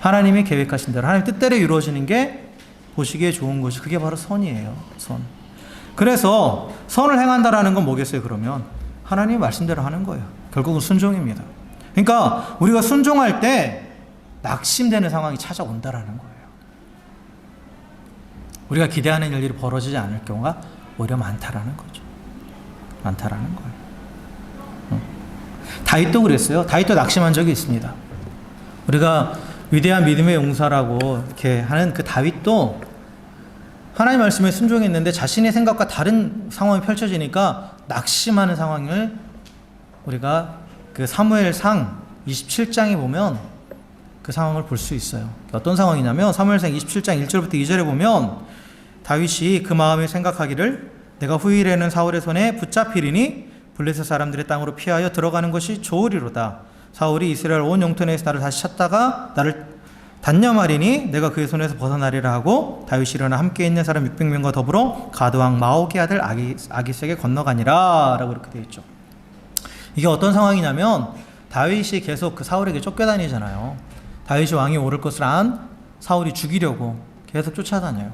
하나님이 계획하신 대로 하나님 뜻대로 이루어지는 게 보시기에 좋은 것이, 그게 바로 선이에요. 선. 그래서 선을 행한다라는 건 뭐겠어요? 그러면 하나님의 말씀대로 하는 거예요. 결국은 순종입니다. 그러니까 우리가 순종할 때 낙심되는 상황이 찾아온다라는 거예요. 우리가 기대하는 일들이 벌어지지 않을 경우가 오히려 많다라는 거죠. 많다라는 거예요. 다윗도 그랬어요. 다윗도 낙심한 적이 있습니다. 우리가 위대한 믿음의 용사라고 이렇게 하는 그 다윗도 하나님 말씀에 순종했는데 자신의 생각과 다른 상황이 펼쳐지니까 낙심하는 상황을 우리가 그 사무엘상 27장에 보면 그 상황을 볼 수 있어요. 어떤 상황이냐면 사무엘상 27장 1절부터 2절에 보면 다윗이 그 마음에 생각하기를 내가 후일에는 사울의 손에 붙잡히리니 블레셋 사람들의 땅으로 피하여 들어가는 것이 좋으리로다. 사울이 이스라엘 온 영토내에서 나를 다시 찾다가 나를 단념하리니 내가 그의 손에서 벗어나리라 하고 다윗이 일어나 함께 있는 사람 600명과 더불어 가드왕 마옥의 아들 아기스에게 건너가니라 라고 이렇게 되어 있죠. 이게 어떤 상황이냐면 다윗이 계속 그 사울에게 쫓겨다니잖아요. 다윗이 왕이 오를 것을 안 사울이 죽이려고 계속 쫓아다녀요.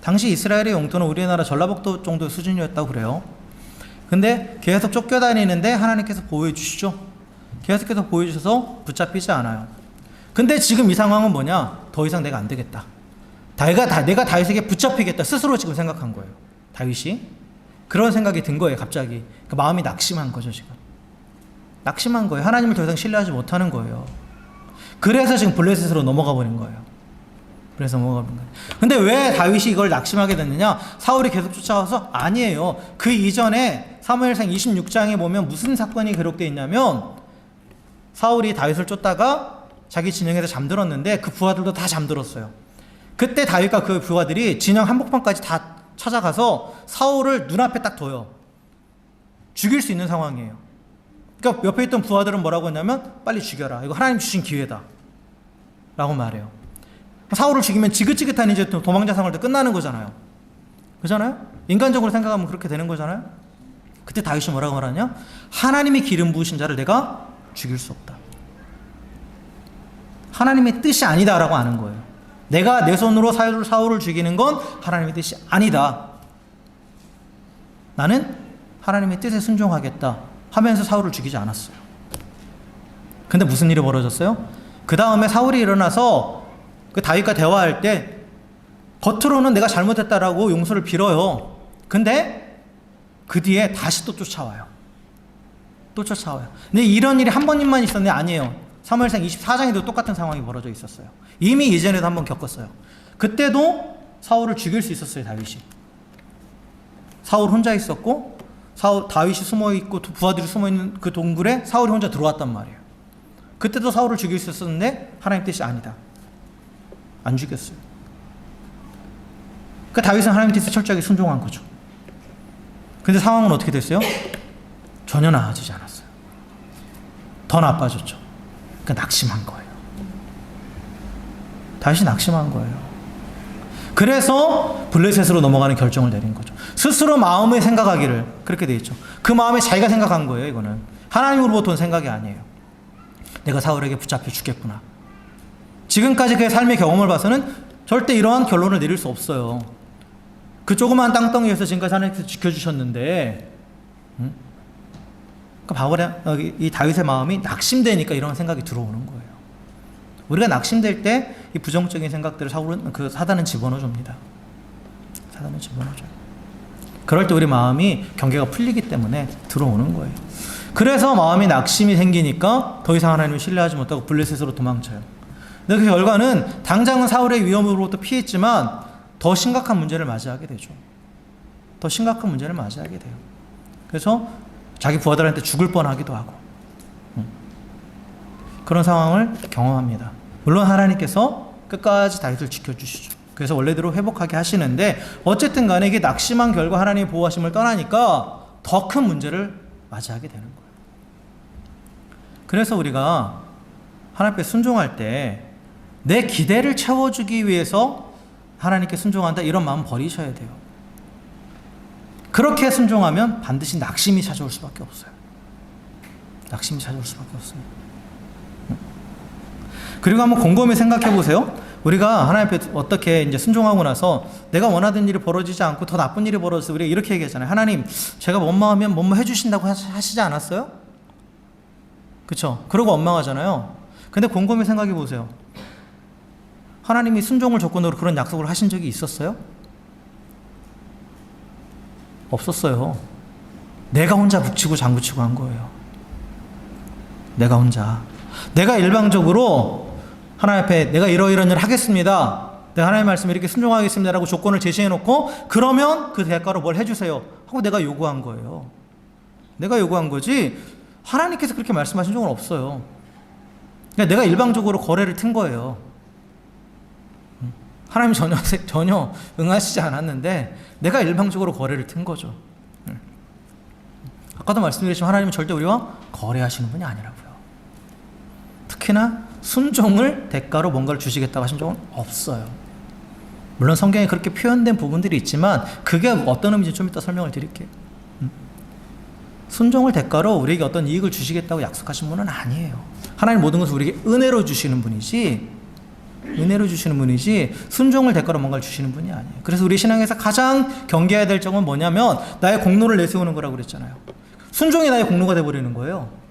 당시 이스라엘의 영토는 우리나라 전라북도 정도 수준이었다고 그래요. 근데 계속 쫓겨다니는데 하나님께서 보호해 주시죠. 계속해서 보여주셔서 붙잡히지 않아요. 근데 지금 이 상황은 뭐냐? 더 이상 내가 안 되겠다. 내가 다윗에게 붙잡히겠다. 스스로 지금 생각한 거예요. 다윗이. 그런 생각이 든 거예요. 갑자기. 그 마음이 낙심한 거죠. 지금. 낙심한 거예요. 하나님을 더 이상 신뢰하지 못하는 거예요. 그래서 지금 블레셋으로 넘어가 버린 거예요. 그래서 넘어가 버린 거예요. 근데 왜 다윗이 이걸 낙심하게 됐느냐? 사울이 계속 쫓아와서? 아니에요. 그 이전에 사무엘상 26장에 보면 무슨 사건이 기록되어 있냐면 사울이 다윗을 쫓다가 자기 진영에서 잠들었는데 그 부하들도 다 잠들었어요. 그때 다윗과 그 부하들이 진영 한복판까지 다 찾아가서 사울을 눈앞에 딱 둬요. 죽일 수 있는 상황이에요. 그러니까 옆에 있던 부하들은 뭐라고 했냐면 빨리 죽여라. 이거 하나님 주신 기회다. 라고 말해요. 사울을 죽이면 지긋지긋한 이제 도망자 생활도 끝나는 거잖아요. 그잖아요? 인간적으로 생각하면 그렇게 되는 거잖아요. 그때 다윗이 뭐라고 말하냐? 하나님이 기름 부으신 자를 내가 죽일 수 없다. 하나님의 뜻이 아니다라고 하는 거예요. 내가 내 손으로 사울을 죽이는 건 하나님의 뜻이 아니다. 나는 하나님의 뜻에 순종하겠다 하면서 사울을 죽이지 않았어요. 근데 무슨 일이 벌어졌어요? 그 다음에 사울이 일어나서 그 다윗과 대화할 때 겉으로는 내가 잘못했다라고 용서를 빌어요. 근데 그 뒤에 다시 또 쫓아와요. 또 쫓아와요. 근데 이런 일이 한 번만 있었는데 아니에요. 사무엘상 24장에도 똑같은 상황이 벌어져 있었어요. 이미 이전에도 한번 겪었어요. 그때도 사울을 죽일 수 있었어요, 다윗이. 사울 혼자 있었고 다윗이 숨어있고 부하들이 숨어있는 그 동굴에 사울이 혼자 들어왔단 말이에요. 그때도 사울을 죽일 수 있었는데 하나님 뜻이 아니다. 안 죽였어요. 그러니까 다윗은 하나님 뜻에 철저하게 순종한 거죠. 근데 상황은 어떻게 됐어요? 전혀 나아지지 않았어요. 더 나빠졌죠. 그러니까 낙심한 거예요. 다윗이 낙심한 거예요. 그래서 블레셋으로 넘어가는 결정을 내린 거죠. 스스로 마음에 생각하기를 그렇게 돼 있죠. 그 마음에 자기가 생각한 거예요. 이거는 하나님으로부터 온 생각이 아니에요. 내가 사울에게 붙잡혀 죽겠구나. 지금까지 그의 삶의 경험을 봐서는 절대 이러한 결론을 내릴 수 없어요. 그 조그마한 땅덩이에서 지금까지 하나님께서 지켜주셨는데, 그러니까 이 다윗의 마음이 낙심되니까 이런 생각이 들어오는 거예요. 우리가 낙심될 때 이 부정적인 생각들을 사단은 집어넣어줍니다. 사단은 집어넣어줘요. 그럴 때 우리 마음이 경계가 풀리기 때문에 들어오는 거예요. 그래서 마음이 낙심이 생기니까 더 이상 하나님을 신뢰하지 못하고 블레셋으로 도망쳐요. 근데 그 결과는 당장은 사울의 위험으로부터 피했지만 더 심각한 문제를 맞이하게 되죠. 더 심각한 문제를 맞이하게 돼요. 그래서 자기 부하들한테 죽을 뻔하기도 하고 그런 상황을 경험합니다. 물론 하나님께서 끝까지 다윗을 지켜주시죠. 그래서 원래대로 회복하게 하시는데 어쨌든 간에 이게 낙심한 결과 하나님의 보호하심을 떠나니까 더 큰 문제를 맞이하게 되는 거예요. 그래서 우리가 하나님 앞에 순종할 때 내 기대를 채워주기 위해서 하나님께 순종한다 이런 마음 버리셔야 돼요. 그렇게 순종하면 반드시 낙심이 찾아올 수밖에 없어요. 낙심이 찾아올 수밖에 없어요. 그리고 한번 곰곰이 생각해 보세요. 우리가 하나님 앞에 어떻게 이제 순종하고 나서 내가 원하던 일이 벌어지지 않고 더 나쁜 일이 벌어져서 우리가 이렇게 얘기하잖아요. 하나님, 제가 원망하면 뭐뭐 해주신다고 하시지 않았어요? 그쵸? 그러고 원망하잖아요. 근데 곰곰이 생각해 보세요. 하나님이 순종을 조건으로 그런 약속을 하신 적이 있었어요? 없었어요. 내가 혼자 북치고 장구치고 한 거예요. 내가 혼자. 내가 일방적으로 하나님 앞에 내가 이러이런 일을 하겠습니다. 내가 하나님의 말씀에 이렇게 순종하겠습니다라고 조건을 제시해놓고 그러면 그 대가로 뭘 해주세요 하고 내가 요구한 거예요. 내가 요구한 거지 하나님께서 그렇게 말씀하신 적은 없어요. 그러니까 내가 일방적으로 거래를 튼 거예요. 하나님이 전혀 응하시지 않았는데 내가 일방적으로 거래를 튼 거죠. 아까도 말씀드렸지만 하나님은 절대 우리와 거래하시는 분이 아니라고요. 특히나 순종을 대가로 뭔가를 주시겠다고 하신 적은 없어요. 물론 성경에 그렇게 표현된 부분들이 있지만 그게 어떤 의미인지 좀 이따 설명을 드릴게요. 순종을 대가로 우리에게 어떤 이익을 주시겠다고 약속하신 분은 아니에요. 하나님 모든 것을 우리에게 은혜로 주시는 분이지 순종을 대가로 뭔가를 주시는 분이 아니에요. 그래서 우리 신앙에서 가장 경계해야 될 점은 뭐냐면 나의 공로를 내세우는 거라고 그랬잖아요. 순종이 나의 공로가 돼버리는 거예요.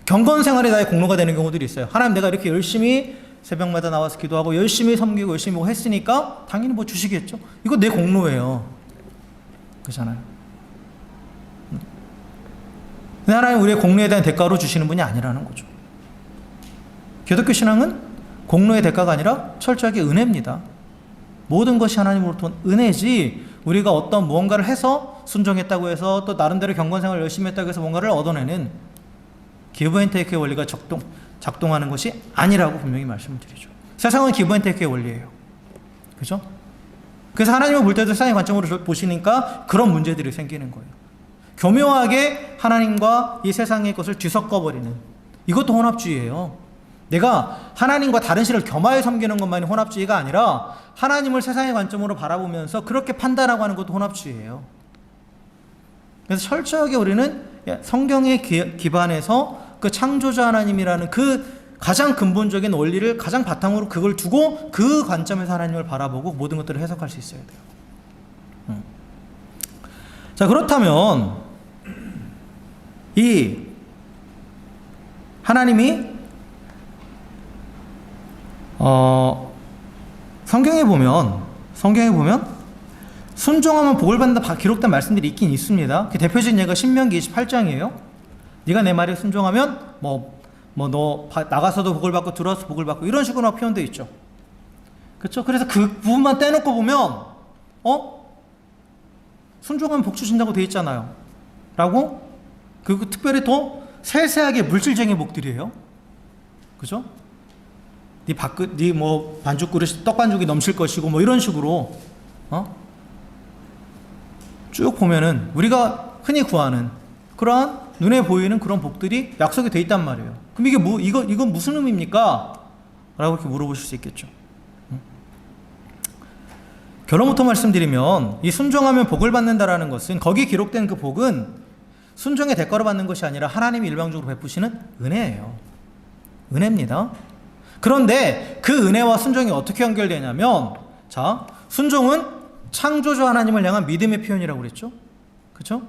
경건 생활이 나의 공로가 되는 경우들이 있어요. 하나님, 내가 이렇게 열심히 새벽마다 나와서 기도하고 열심히 섬기고 열심히 뭐 했으니까 당연히 뭐 주시겠죠. 이거 내 공로예요. 그렇잖아요. 근데 하나님 우리의 공로에 대한 대가로 주시는 분이 아니라는 거죠. 기독교 신앙은 공로의 대가가 아니라 철저하게 은혜입니다. 모든 것이 하나님으로부터 온 은혜지 우리가 어떤 무언가를 해서 순종했다고 해서 또 나름대로 경건생활을 열심히 했다고 해서 뭔가를 얻어내는 기브 앤 테이크의 원리가 작동하는 것이 아니라고 분명히 말씀을 드리죠. 세상은 기브 앤 테이크의 원리예요. 그죠? 그래서 하나님을 볼 때도 세상의 관점으로 보시니까 그런 문제들이 생기는 거예요. 교묘하게 하나님과 이 세상의 것을 뒤섞어버리는 이것도 혼합주의예요. 내가 하나님과 다른 신을 겸하여 섬기는 것만이 혼합주의가 아니라 하나님을 세상의 관점으로 바라보면서 그렇게 판단하고 하는 것도 혼합주의예요. 그래서 철저하게 우리는 성경에 기반해서 그 창조자 하나님이라는 그 가장 근본적인 원리를 가장 바탕으로 그걸 두고 그 관점에서 하나님을 바라보고 모든 것들을 해석할 수 있어야 돼요. 자, 그렇다면 이 하나님이 성경에 보면 순종하면 복을 받는다 기록된 말씀들이 있긴 있습니다. 그 대표적인 예가 신명기 28장이에요. 네가 내 말에 순종하면 너 나가서도 복을 받고 들어와서 복을 받고 이런 식으로 표현되어 있죠. 그렇죠? 그래서 그 부분만 떼놓고 보면 순종하면 복 주신다고 되어 있잖아요. 라고 그리고 특별히 더 세세하게 물질적인 복들이에요. 그죠? 네 반죽 그릇 떡반죽이 넘칠 것이고 뭐 이런 식으로 쭉 보면은 우리가 흔히 구하는 그러한 눈에 보이는 그런 복들이 약속이 돼 있단 말이에요. 그럼 이건 무슨 의미입니까? 라고 이렇게 물어보실 수 있겠죠. 결론부터 말씀드리면 이 순종하면 복을 받는다라는 것은 거기에 기록된 그 복은 순종의 대가로 받는 것이 아니라 하나님이 일방적으로 베푸시는 은혜예요. 은혜입니다. 그런데 그 은혜와 순종이 어떻게 연결되냐면, 자, 순종은 창조주 하나님을 향한 믿음의 표현이라고 그랬죠. 그렇죠?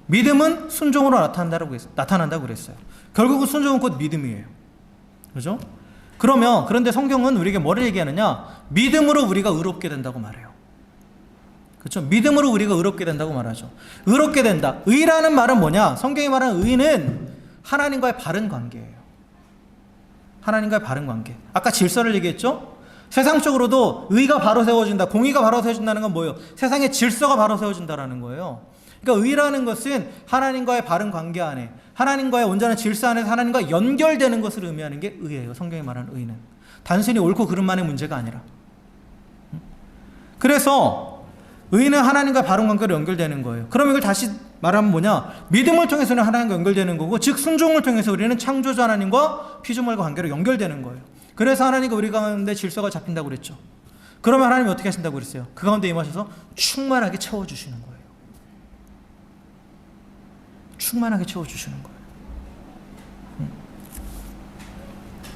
믿음은 순종으로 나타난다고 그랬어요. 결국은 순종은 곧 믿음이에요. 그렇죠? 그런데 성경은 우리에게 뭐를 얘기하느냐? 믿음으로 우리가 의롭게 된다고 말해요. 그렇죠? 믿음으로 우리가 의롭게 된다고 말하죠. 의롭게 된다. 의라는 말은 뭐냐? 성경이 말하는 의는 하나님과의 바른 관계예요. 하나님과의 바른 관계. 아까 질서를 얘기했죠? 세상적으로도 의가 바로 세워진다, 공의가 바로 세워진다는 건 뭐예요? 세상의 질서가 바로 세워진다라는 거예요. 그러니까 의라는 것은 하나님과의 바른 관계 안에, 하나님과의 온전한 질서 안에서 하나님과 연결되는 것을 의미하는 게 의예요. 성경이 말하는 의는. 단순히 옳고 그름만의 문제가 아니라. 그래서 의는 하나님과 바른 관계로 연결되는 거예요. 그럼 이걸 다시 말하면 뭐냐? 믿음을 통해서는 하나님과 연결되는 거고, 즉 순종을 통해서 우리는 창조주 하나님과 피조물과 관계로 연결되는 거예요. 그래서 하나님과 우리 가운데 질서가 잡힌다고 그랬죠. 그러면 하나님이 어떻게 하신다고 그랬어요? 그 가운데 임하셔서 충만하게 채워주시는 거예요. 충만하게 채워주시는 거예요.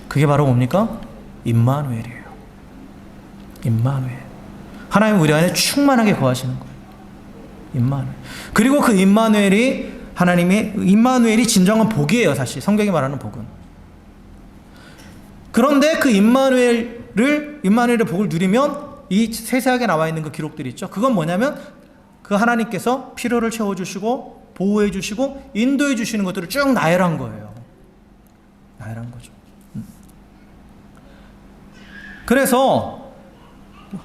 그게 바로 뭡니까? 임마누엘이에요. 임마누엘. 하나님 우리 안에 충만하게 거하시는 거예요. 임마누엘. 그리고 그 임마누엘이 진정한 복이에요. 사실 성경이 말하는 복은. 그런데 그 임마누엘의 복을 누리면 이 세세하게 나와 있는 그 기록들이 있죠. 그건 뭐냐면 그 하나님께서 필요를 채워주시고 보호해 주시고 인도해 주시는 것들을 쭉 나열한 거예요. 나열한 거죠. 그래서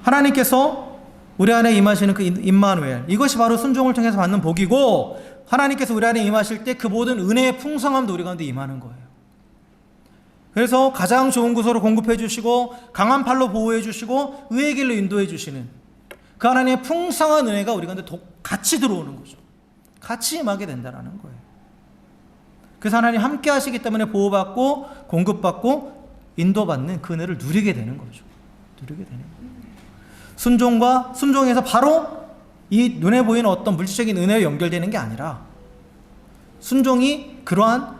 하나님께서 우리 안에 임하시는 그 임마누엘, 이것이 바로 순종을 통해서 받는 복이고, 하나님께서 우리 안에 임하실 때 그 모든 은혜의 풍성함도 우리 가운데 임하는 거예요. 그래서 가장 좋은 구서로 공급해 주시고 강한 팔로 보호해 주시고 의의 길로 인도해 주시는 그 하나님의 풍성한 은혜가 우리 가운데 같이 들어오는 거죠. 같이 임하게 된다는 거예요. 그래서 하나님 함께 하시기 때문에 보호받고 공급받고 인도받는 그 은혜를 누리게 되는 거죠. 누리게 되는 거예요. 순종에서 바로 이 눈에 보이는 어떤 물질적인 은혜와 연결되는 게 아니라, 순종이 그러한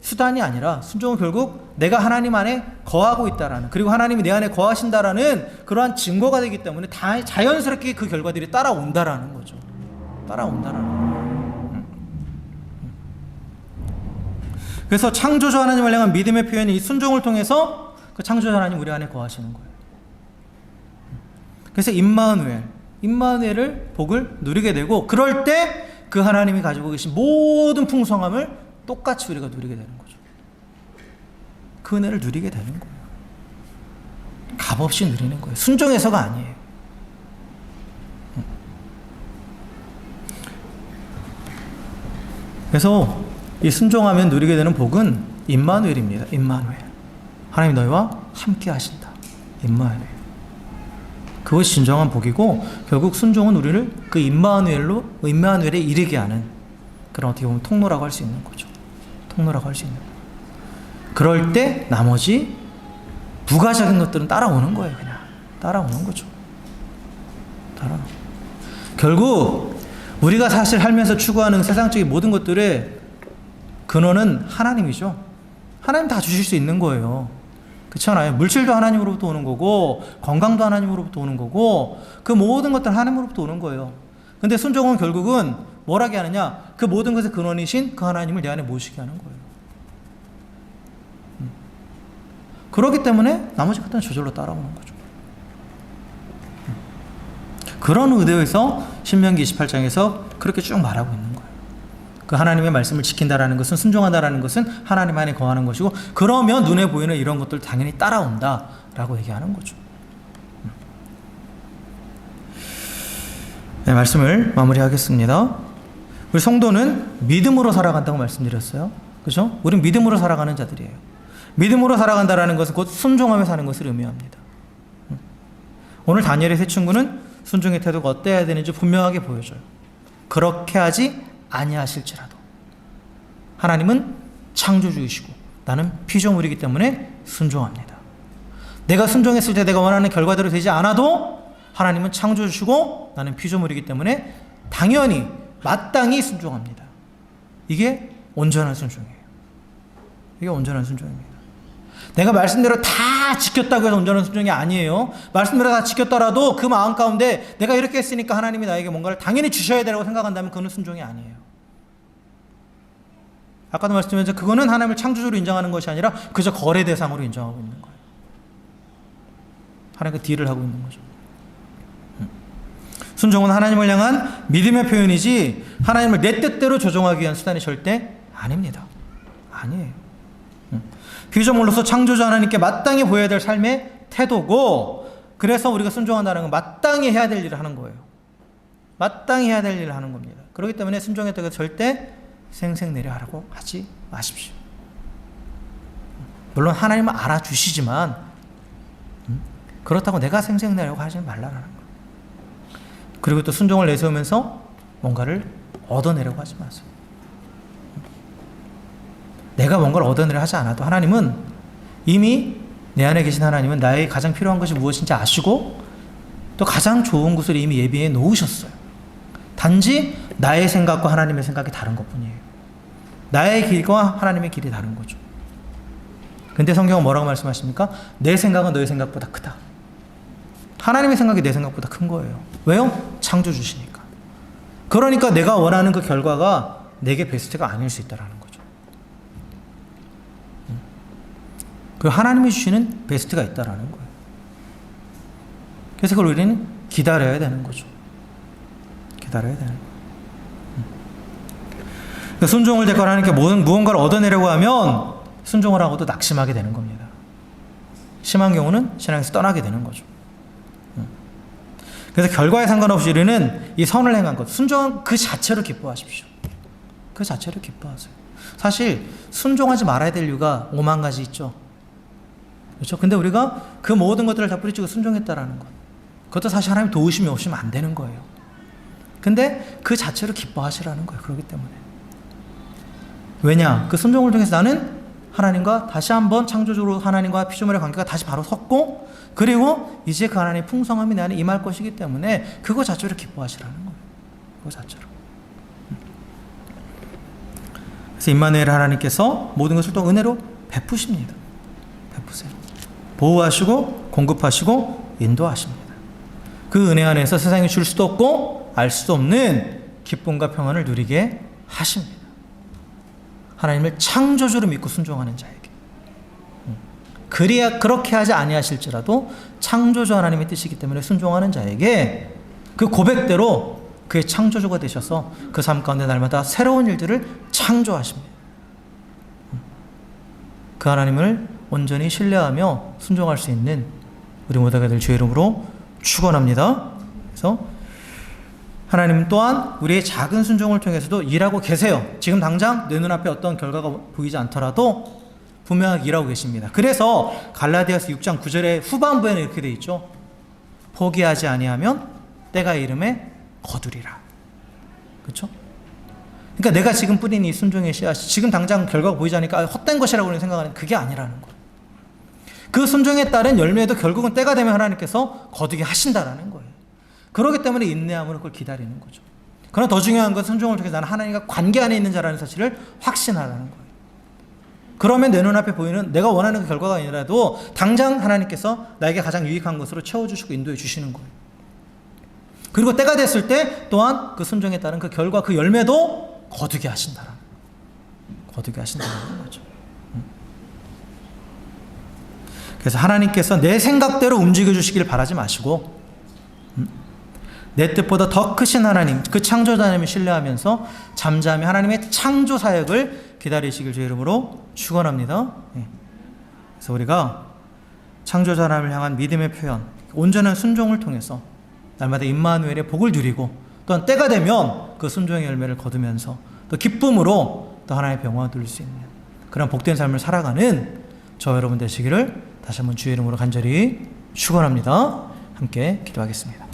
수단이 아니라 순종은 결국 내가 하나님 안에 거하고 있다라는, 그리고 하나님이 내 안에 거하신다라는 그러한 증거가 되기 때문에 자연스럽게 그 결과들이 따라온다라는 거죠. 따라온다라는 거예요. 그래서 창조주 하나님을 향한 믿음의 표현이 이 순종을 통해서 그 창조주 하나님 우리 안에 거하시는 거예요. 그래서 임마누엘을 복을 누리게 되고, 그럴 때 그 하나님이 가지고 계신 모든 풍성함을 똑같이 우리가 누리게 되는 거죠. 그 은혜를 누리게 되는 거예요. 값없이 누리는 거예요. 순종해서가 아니에요. 그래서 이 순종하면 누리게 되는 복은 임마누엘입니다. 임마누엘. 하나님이 너희와 함께 하신다. 임마누엘. 그것이 진정한 복이고, 결국 순종은 우리를 그 임마누엘에 이르게 하는 그런, 어떻게 보면 통로라고 할 수 있는 거죠. 통로라고 할 수 있는 거예요. 그럴 때 나머지 부가적인 것들은 따라오는 거예요. 그냥 따라오는 거죠. 결국 우리가 사실 살면서 추구하는 세상적인 모든 것들의 근원은 하나님이죠. 하나님 다 주실 수 있는 거예요. 그렇잖아요. 물질도 하나님으로부터 오는 거고, 건강도 하나님으로부터 오는 거고, 그 모든 것들은 하나님으로부터 오는 거예요. 근데 순종은 결국은 뭘 하게 하느냐? 그 모든 것의 근원이신 그 하나님을 내 안에 모시게 하는 거예요. 그렇기 때문에 나머지 것들은 저절로 따라오는 거죠. 그런 의도에서 신명기 28장에서 그렇게 쭉 말하고 있는 거예요. 그 하나님의 말씀을 지킨다라는 것은, 순종한다라는 것은 하나님 안에 거하는 것이고, 그러면 눈에 보이는 이런 것들 당연히 따라온다라고 얘기하는 거죠. 네, 말씀을 마무리하겠습니다. 우리 성도는 믿음으로 살아간다고 말씀드렸어요. 그죠? 우린 믿음으로 살아가는 자들이에요. 믿음으로 살아간다라는 것은 곧 순종하며 사는 것을 의미합니다. 오늘 다니엘의 세 친구는 순종의 태도가 어때야 되는지 분명하게 보여줘요. 그렇게 하지 아니하실지라도 하나님은 창조주이시고 나는 피조물이기 때문에 순종합니다. 내가 순종했을 때 내가 원하는 결과대로 되지 않아도 하나님은 창조주시고 나는 피조물이기 때문에 당연히 마땅히 순종합니다. 이게 온전한 순종이에요. 이게 온전한 순종입니다. 내가 말씀대로 다 지켰다고 해서 온전한 순종이 아니에요. 말씀대로 다 지켰더라도 그 마음 가운데 내가 이렇게 했으니까 하나님이 나에게 뭔가를 당연히 주셔야 되라고 생각한다면 그건 순종이 아니에요. 아까도 말씀드렸지만 그거는 하나님을 창조주로 인정하는 것이 아니라 그저 거래 대상으로 인정하고 있는 거예요. 하나님과 딜을 하고 있는 거죠. 순종은 하나님을 향한 믿음의 표현이지 하나님을 내 뜻대로 조종하기 위한 수단이 절대 아닙니다. 아니에요. 피조물로서 창조주 하나님께 마땅히 보여야 될 삶의 태도고, 그래서 우리가 순종한다는 건 마땅히 해야 될 일을 하는 거예요. 마땅히 해야 될 일을 하는 겁니다. 그렇기 때문에 순종의 태도가 절대 생색내려하라고 하지 마십시오. 물론 하나님은 알아주시지만 그렇다고 내가 생색내려고 하지 말라라는 거예요. 그리고 또 순종을 내세우면서 뭔가를 얻어내려고 하지 마세요. 내가 뭔가를 얻어내려 하지 않아도 하나님은 이미 내 안에 계신 하나님은 나의 가장 필요한 것이 무엇인지 아시고 또 가장 좋은 것을 이미 예비해 놓으셨어요. 단지 나의 생각과 하나님의 생각이 다른 것뿐이에요. 나의 길과 하나님의 길이 다른 거죠. 근데 성경은 뭐라고 말씀하십니까? 내 생각은 너의 생각보다 크다. 하나님의 생각이 내 생각보다 큰 거예요. 왜요? 창조주시니까. 그러니까 내가 원하는 그 결과가 내게 베스트가 아닐 수 있다는 거죠. 그 하나님이 주시는 베스트가 있다는 거예요. 그래서 그걸 우리는 기다려야 되는 거죠. 기다려야 되는 거예요. 순종을 대고 하나님께 무언가를 얻어내려고 하면 순종을 하고도 낙심하게 되는 겁니다. 심한 경우는 신앙에서 떠나게 되는 거죠. 그래서 결과에 상관없이 우리는 이 선을 행한 것, 순종한 그 자체로 기뻐하십시오. 그 자체로 기뻐하세요. 사실 순종하지 말아야 될 이유가 5만 가지 있죠. 그렇죠? 근데 우리가 그 모든 것들을 다 뿌리치고 순종했다라는 것, 그것도 사실 하나님 도우심이 없으면 안 되는 거예요. 근데 그 자체로 기뻐하시라는 거예요. 그렇기 때문에. 왜냐? 그 순종을 통해서 나는 하나님과 다시 한번 창조적으로 하나님과 피조물의 관계가 다시 바로 섰고, 그리고 이제 그 하나님의 풍성함이 내 안에 임할 것이기 때문에 그거 자체로 기뻐하시라는 거예요. 그거 자체로. 그래서 임마누엘 하나님께서 모든 것을 또 은혜로 베푸십니다. 베푸세요. 보호하시고 공급하시고 인도하십니다. 그 은혜 안에서 세상이 줄 수도 없고 알 수도 없는 기쁨과 평안을 누리게 하십니다. 하나님을 창조주로 믿고 순종하는 자에게. 그렇게 하지 아니하실지라도 창조주 하나님의 뜻이기 때문에 순종하는 자에게 그 고백대로 그의 창조주가 되셔서 그 삶 가운데 날마다 새로운 일들을 창조하십니다. 그 하나님을 온전히 신뢰하며 순종할 수 있는 우리 모두가 될 주의 이름으로 축원합니다. 그래서 하나님 또한 우리의 작은 순종을 통해서도 일하고 계세요. 지금 당장 내 눈앞에 어떤 결과가 보이지 않더라도 분명하게 일하고 계십니다. 그래서 갈라디아서 6장 9절의 후반부에는 이렇게 되어 있죠. 포기하지 아니하면 때가 이름에 거두리라. 그렇죠? 그러니까 내가 지금 뿌린 이 순종의 씨앗이 지금 당장 결과가 보이지 않으니까 헛된 것이라고 생각하는 그게 아니라는 거예요. 그 순종에 따른 열매도 결국은 때가 되면 하나님께서 거두게 하신다라는 거예요. 그렇기 때문에 인내함으로 그걸 기다리는 거죠. 그러나 더 중요한 건 순종을 통해서 나는 하나님과 관계 안에 있는 자라는 사실을 확신하라는 거예요. 그러면 내 눈앞에 보이는 내가 원하는 그 결과가 아니라도 당장 하나님께서 나에게 가장 유익한 것으로 채워주시고 인도해 주시는 거예요. 그리고 때가 됐을 때 또한 그 순종에 따른 그 결과, 그 열매도 거두게 하신다라는 거죠. 그래서 하나님께서 내 생각대로 움직여 주시길 바라지 마시고 내 뜻보다 더 크신 하나님, 그 창조자님을 신뢰하면서 잠잠히 하나님의 창조 사역을 기다리시길 주의 이름으로 축원합니다. 그래서 우리가 창조자 하나님을 향한 믿음의 표현, 온전한 순종을 통해서 날마다 임마누엘의 복을 누리고 또한 때가 되면 그 순종의 열매를 거두면서 또 기쁨으로 또 하나님의 병화를 누릴 수 있는 그런 복된 삶을 살아가는 저 여러분 되시기를 다시 한번 주의 이름으로 간절히 축원합니다. 함께 기도하겠습니다.